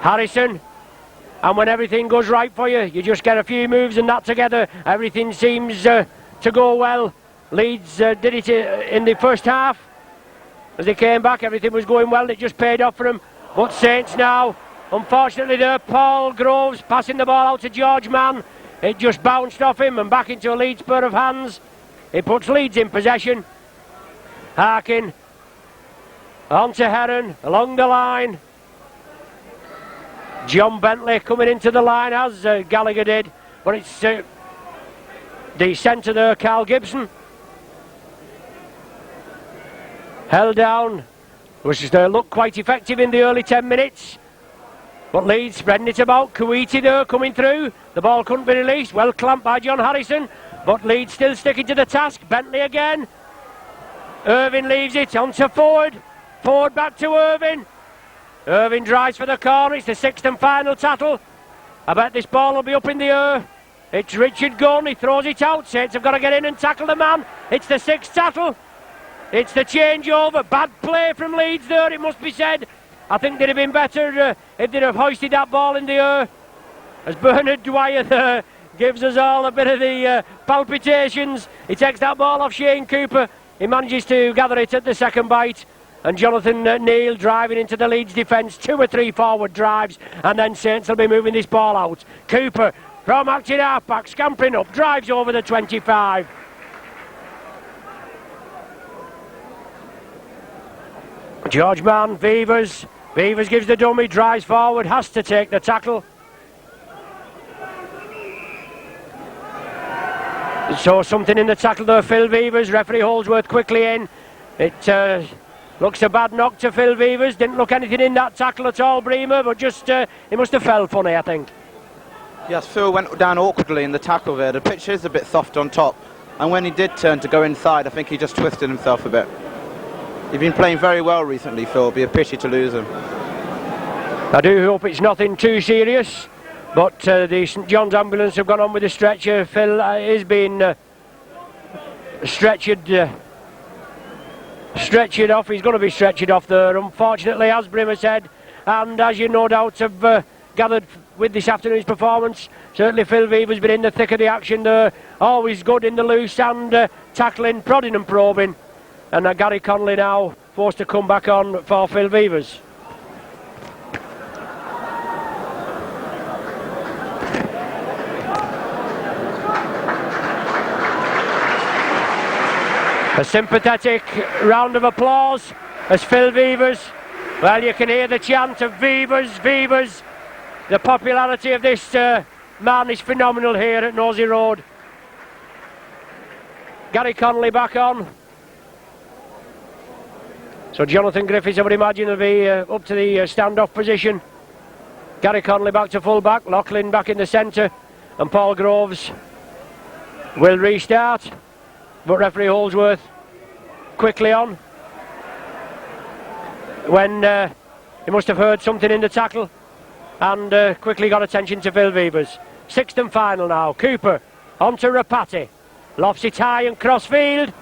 Harrison And when everything goes right for you, you just get a few moves and that together, everything seems to go well. Leeds did it in the first half. As they came back, everything was going well. It just paid off for them. But Saints now, unfortunately there, Paul Groves passing the ball out to George Mann. It just bounced off him and back into a Leeds pair of hands. It puts Leeds in possession. Harkin on to Heron, along the line. John Bentley coming into the line as Gallagher did. But it's the centre there, Carl Gibson. Held down, which looked quite effective in the early 10 minutes. But Leeds spreading it about. Kuwaiti there coming through. The ball couldn't be released. Well clamped by John Harrison. But Leeds still sticking to the task. Bentley again. Irving leaves it onto Ford. Ford back to Irving. Irving drives for the corner. It's the sixth and final tackle. I bet this ball will be up in the air. It's Richard Gunn. He throws it out. Saints have got to get in and tackle the man. It's the sixth tackle. It's the changeover. Bad play from Leeds there, it must be said. I think they'd have been better if they'd have hoisted that ball in the air. As Bernard Dwyer there gives us all a bit of the palpitations. He takes that ball off Shane Cooper. He manages to gather it at the second bite. And Jonathan Neal driving into the Leeds defence. 2 or 3 forward drives. And then Saints will be moving this ball out. Cooper from acting half-back, scampering up, drives over the 25. George Mann, Vevers. Vevers gives the dummy, drives forward, has to take the tackle. So something in the tackle there, Phil Vevers. Referee Holdsworth quickly in. It looks a bad knock to Phil Vevers. Didn't look anything in that tackle at all, Bremer, but just he must have fell funny, I think. Yes, Phil went down awkwardly in the tackle there. The pitch is a bit soft on top. And when he did turn to go inside, I think he just twisted himself a bit. He's been playing very well recently, Phil. It'd be a pity to lose him. I do hope it's nothing too serious, but the St John's ambulance have gone on with the stretcher. Phil is being stretchered off. He's going to be stretchered off there, unfortunately, as Brimmer said, and as you no doubt have gathered with this afternoon's performance. Certainly Phil Vevers been in the thick of the action there, always good in the loose and tackling, prodding and probing. And Gary Connolly now forced to come back on for Phil Vevers. A sympathetic round of applause as Phil Vevers, well, you can hear the chant of Vevers, Vevers. The popularity of this man is phenomenal here at Nosey Road. Gary Connolly back on. So Jonathan Griffiths, I would imagine, will be up to the standoff position. Gary Connolly back to full back, Loughlin back in the centre, and Paul Groves will restart. But referee Holdsworth quickly on. When he must have heard something in the tackle and quickly got attention to Phil Vevers. Sixth and final now. Cooper on to Rapati. Lofts it high and crossfield.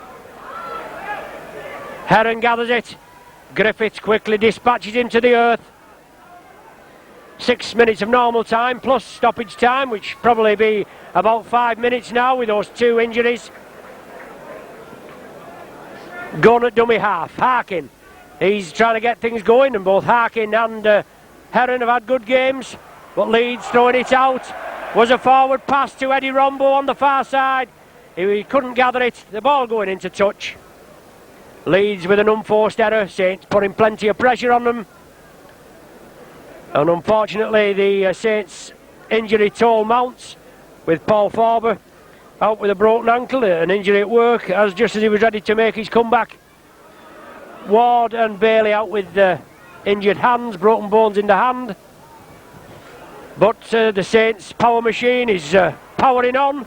Heron gathers it. Griffiths quickly dispatches him to the earth. 6 minutes of normal time plus stoppage time, which probably be about 5 minutes now with those 2 injuries. Gun at dummy half. Harkin, he's trying to get things going, and both Harkin and Heron have had good games, but Leeds throwing it out. Was a forward pass to Eddie Rombo on the far side. He couldn't gather it. The ball going into touch. Leeds with an unforced error. Saints putting plenty of pressure on them, and unfortunately the Saints injury toll mounts with Paul Forber out with a broken ankle, an injury at work just as he was ready to make his comeback. Ward and Bailey out with injured hands, broken bones in the hand. But the Saints power machine is powering on.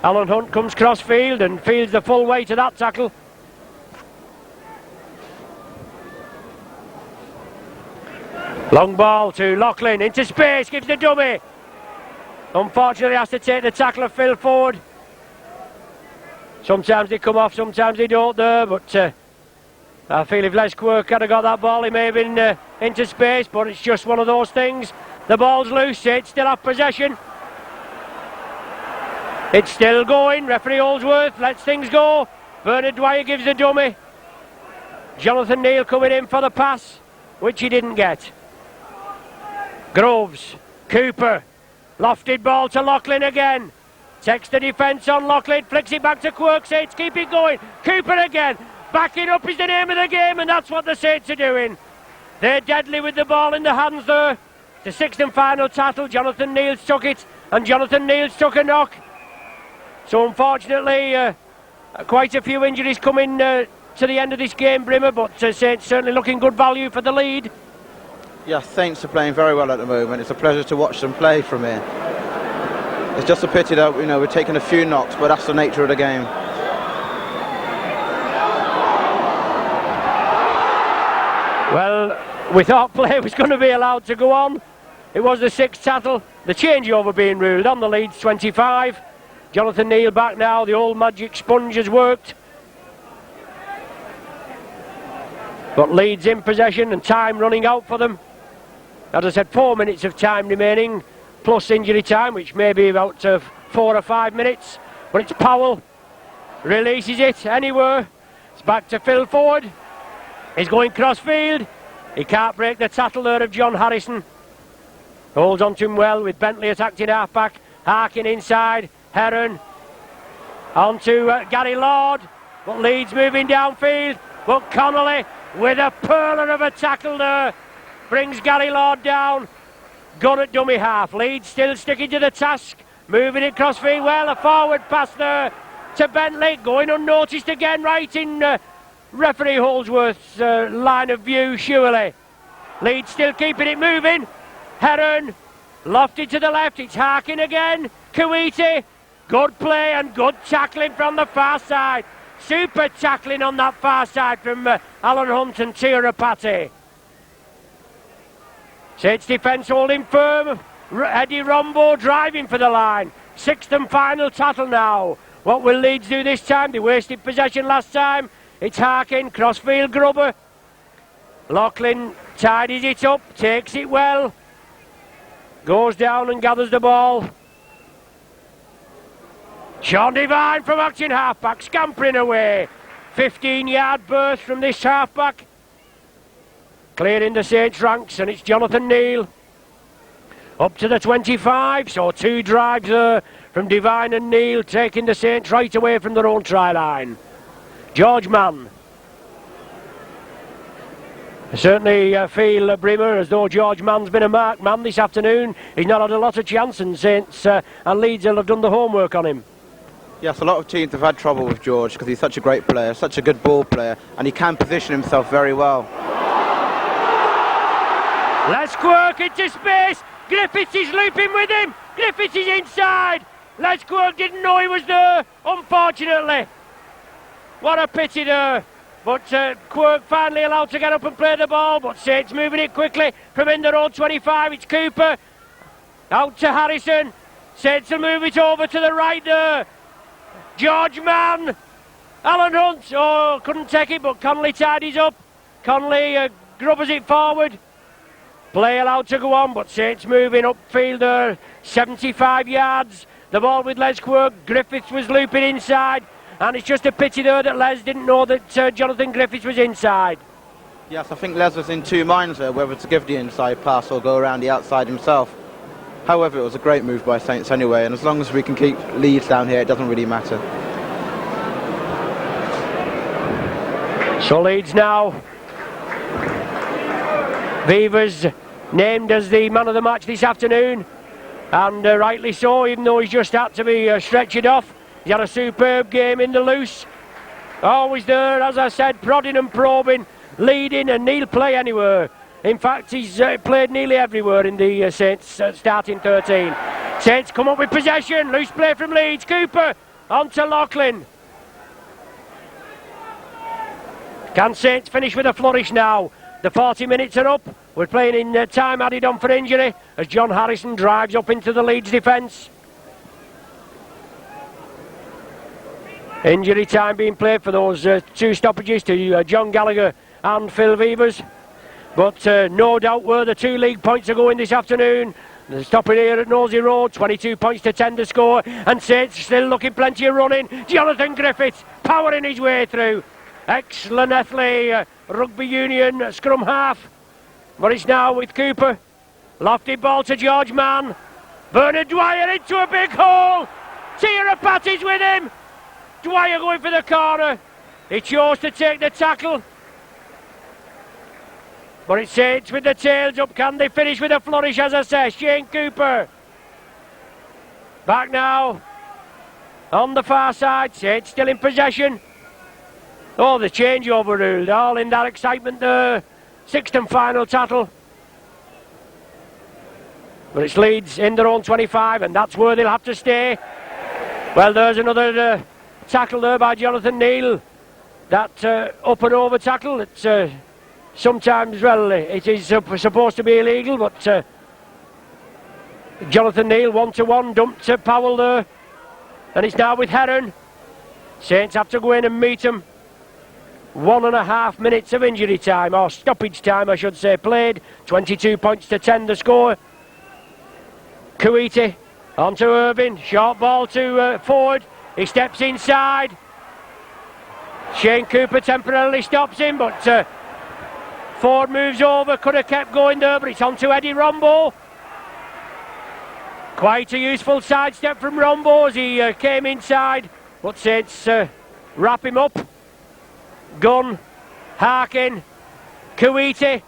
Alan Hunt comes crossfield and feels the full weight of that tackle. Long ball to Loughlin, into space, gives the dummy. Unfortunately has to take the tackle of Phil Ford. Sometimes they come off, sometimes they don't there, but I feel if Les Quirk had got that ball, he may have been into space, but it's just one of those things. The ball's loose, Saints still have possession. It's still going, referee Holdsworth lets things go. Bernard Dwyer gives the dummy. Jonathan Neal coming in for the pass, which he didn't get. Groves, Cooper, lofted ball to Loughlin again. Takes the defence on Loughlin, flicks it back to Quirk. Saints keep it going. Cooper again. Backing up is the name of the game, and that's what the Saints are doing. They're deadly with the ball in the hands there. The sixth and final tackle. Jonathan Neal's took it, and Jonathan Neal's took a knock. So unfortunately, quite a few injuries coming to the end of this game, Brimmer, but Saints certainly looking good value for the lead. Yeah, Saints are playing very well at the moment. It's a pleasure to watch them play from here. It's just a pity that we're taking a few knocks, but that's the nature of the game. Well, we thought play was going to be allowed to go on. It was the sixth tackle. The changeover being ruled on the Leeds 25. Jonathan Neal back now. The old magic sponge has worked. But Leeds in possession and time running out for them. As I said, 4 minutes of time remaining, plus injury time, which may be about 4 or 5 minutes. But it's Powell. Releases it anywhere. It's back to Phil Ford. He's going cross-field. He can't break the tackle there of John Harrison. Holds on to him well with Bentley attacked in half-back. Harkin inside. Heron. On to Gary Lord. But Leeds moving downfield. But Connolly with a perler of a tackle there. Brings Gary Lord down. Gun at dummy half. Leeds still sticking to the task. Moving it cross-field well. A forward pass there to Bentley. Going unnoticed again right in referee Holdsworth's line of view, surely. Leeds still keeping it moving. Heron lofted to the left. It's Harkin again. Kuwaiti. Good play and good tackling from the far side. Super tackling on that far side from Alan Hunt and Tirapati. Saints defence holding firm. Eddie Rombo driving for the line. Sixth and final tackle now. What will Leeds do this time? They wasted possession last time. It's Harkin, crossfield grubber. Loughlin tidies it up, takes it well. Goes down and gathers the ball. Sean Devine from action halfback, scampering away. 15-yard burst from this halfback. Clearing the Saints ranks, and it's Jonathan Neal. Up to the 25, so 2 drives there from Devine and Neal, taking the Saints right away from their own try line. George Mann. I certainly feel, Brimmer, as though George Mann's been a marked man this afternoon. He's not had a lot of chance, and Saints and Leeds will have done the homework on him. Yes, a lot of teams have had trouble with George because he's such a great player, such a good ball player, and he can position himself very well. Les Quirk into space. Griffiths is looping with him. Griffiths is inside. Les Quirk didn't know he was there, unfortunately. What a pity there. But Quirk finally allowed to get up and play the ball, but Saints moving it quickly from in their own 25. It's Cooper. Out to Harrison. Saints will move it over to the right there. George Mann. Alan Hunt. Oh, couldn't take it, but Connolly tidies up. Connolly grubbers it forward. Play allowed to go on, but Saints moving upfield there. 75 yards. The ball with Les Quirk. Griffiths was looping inside. And it's just a pity there that Les didn't know that Jonathan Griffiths was inside. Yes, I think Les was in 2 minds there, whether to give the inside pass or go around the outside himself. However, it was a great move by Saints anyway, and as long as we can keep Leeds down here, it doesn't really matter. So Leeds now. Vivers named as the man of the match this afternoon, and rightly so, even though he's just had to be stretchered off. He had a superb game in the loose. Always there, as I said, prodding and probing, leading, and he'll play anywhere. In fact, he's played nearly everywhere in the Saints starting 13. Saints come up with possession. Loose play from Leeds. Cooper on to Loughlin. Can Saints finish with a flourish now? The 40 minutes are up. We're playing in time added on for injury as John Harrison drives up into the Leeds defence. Injury time being played for those 2 stoppages to John Gallagher and Phil Vivers. but no doubt where the 2 league points are going this afternoon. They're stopping here at Nosey Road, 22 points to 10 to score, and Saints still looking plenty of running. Jonathan Griffiths powering his way through. Ex-Llanelli Rugby Union scrum half, but it's now with Cooper. Lofty ball to George Mann. Bernard Dwyer into a big hole. Tira Patty's with him. Dwyer going for the corner. He chose to take the tackle. But it's Saints with the tails up. Can they finish with a flourish, as I say? Shane Cooper. Back now. On the far side. Saints still in possession. Oh, the change overruled. All in that excitement there. 6th and final tackle. But it's Leeds in their own 25, and that's where they'll have to stay. Well, there's another tackle there by Jonathan Neal. That up and over tackle. It's sometimes, well, it is supposed to be illegal, but Jonathan Neal 1-to-1 dumped to Powell there, and it's now with Heron. Saints have to go in and meet him. 1.5 minutes of injury time, or stoppage time I should say, played. 22 points to 10 the score. Kuwaiti on to Irvin, short ball to Ford. He steps inside. Shane Cooper temporarily stops him, but Ford moves over, could have kept going there, but it's on to Eddie Rombo. Quite a useful sidestep from Rombo as he came inside, but Saints wrap him up. Gunn, Harkin, Kuwaiti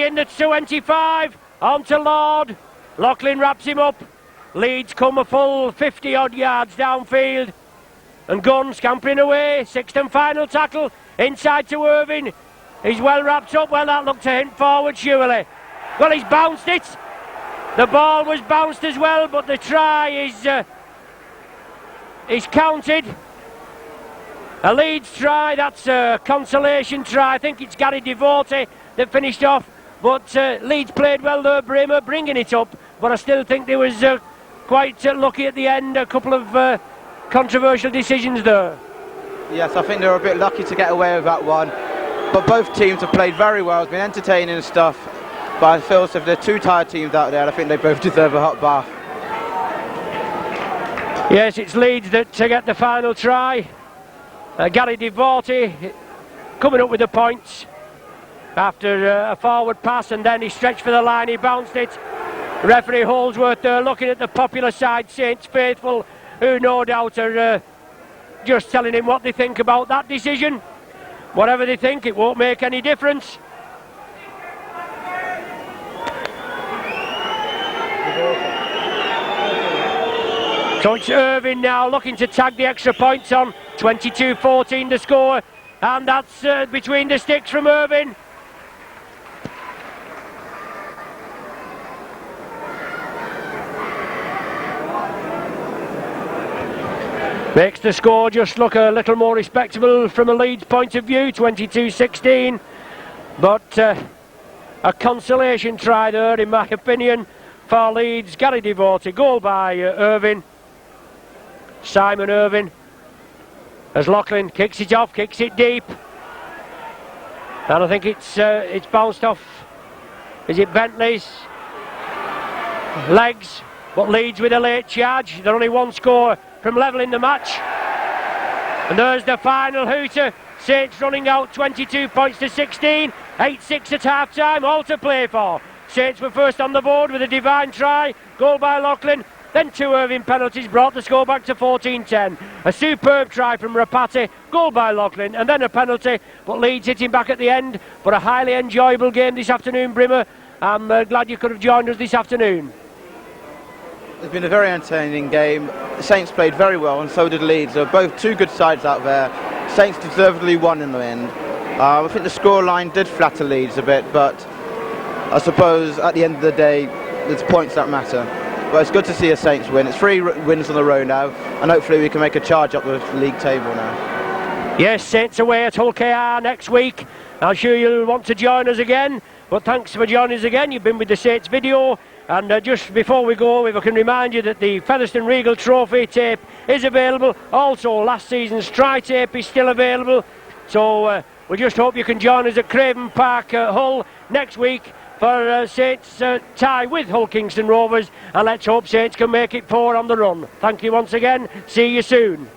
in the 25, on to Lord. Loughlin wraps him up. Leeds come a full 50 odd yards downfield, and Gunn scampering away. 6th and final tackle inside to Irvin. He's well wrapped up. Well, that looked to hint forward surely. Well, he's bounced it. The ball was bounced as well, but the try is counted. A Leeds try, that's a consolation try. I think it's Gary Devote that finished off, but Leeds played well there, Bremer bringing it up, but I still think there was quite lucky at the end. A couple of controversial decisions there. Yes, I think they were a bit lucky to get away with that one, but both teams have played very well. It's been entertaining and stuff, but I feel as if there are 2 tired teams out there, I think they both deserve a hot bath. Yes, it's Leeds that to get the final try. Gary Devote coming up with the points after a forward pass, and then he stretched for the line, he bounced it. Referee Holdsworth looking at the popular side, Saints faithful, who no doubt are just telling him what they think about that decision. Whatever they think, it won't make any difference. So it's Irvin now looking to tag the extra points on. 22-14 to score, and that's between the sticks from Irvin. Makes the score just look a little more respectable from a Leeds point of view, 22-16. But a consolation try there, in my opinion, for Leeds. Gary Devote, goal by Irvin. Simon Irvin. As Loughlin kicks it off, kicks it deep. And I think it's bounced off. Is it Bentley's legs? But Leeds with a late charge. They're only 1 score from levelling the match. And there's the final hooter. Saints running out 22 points to 16. 8-6 at half time, all to play for. Saints were first on the board with a divine try. Goal by Loughlin. Then 2 Irving penalties brought the score back to 14-10. A superb try from Rapati, goal by Loughlin, and then a penalty, but Leeds hitting back at the end. But a highly enjoyable game this afternoon, Brimmer. I'm glad you could have joined us this afternoon. It's been a very entertaining game. The Saints played very well, and so did Leeds. They're both 2 good sides out there. Saints deservedly won in the end. I think the scoreline did flatter Leeds a bit, but I suppose at the end of the day, it's points that matter. But it's good to see a Saints win. It's 3 wins in a row now, and hopefully we can make a charge up the league table now. Yes, Saints away at Hull KR next week. I'm sure you'll want to join us again, but thanks for joining us again. You've been with the Saints video, and just before we go, if I can remind you that the Featherstone Regal Trophy tape is available. Also, last season's try tape is still available. So We just hope you can join us at Craven Park, Hull, next week for Saints' tie with Hull Kingston Rovers, and let's hope Saints can make it 4 on the run. Thank you once again. See you soon.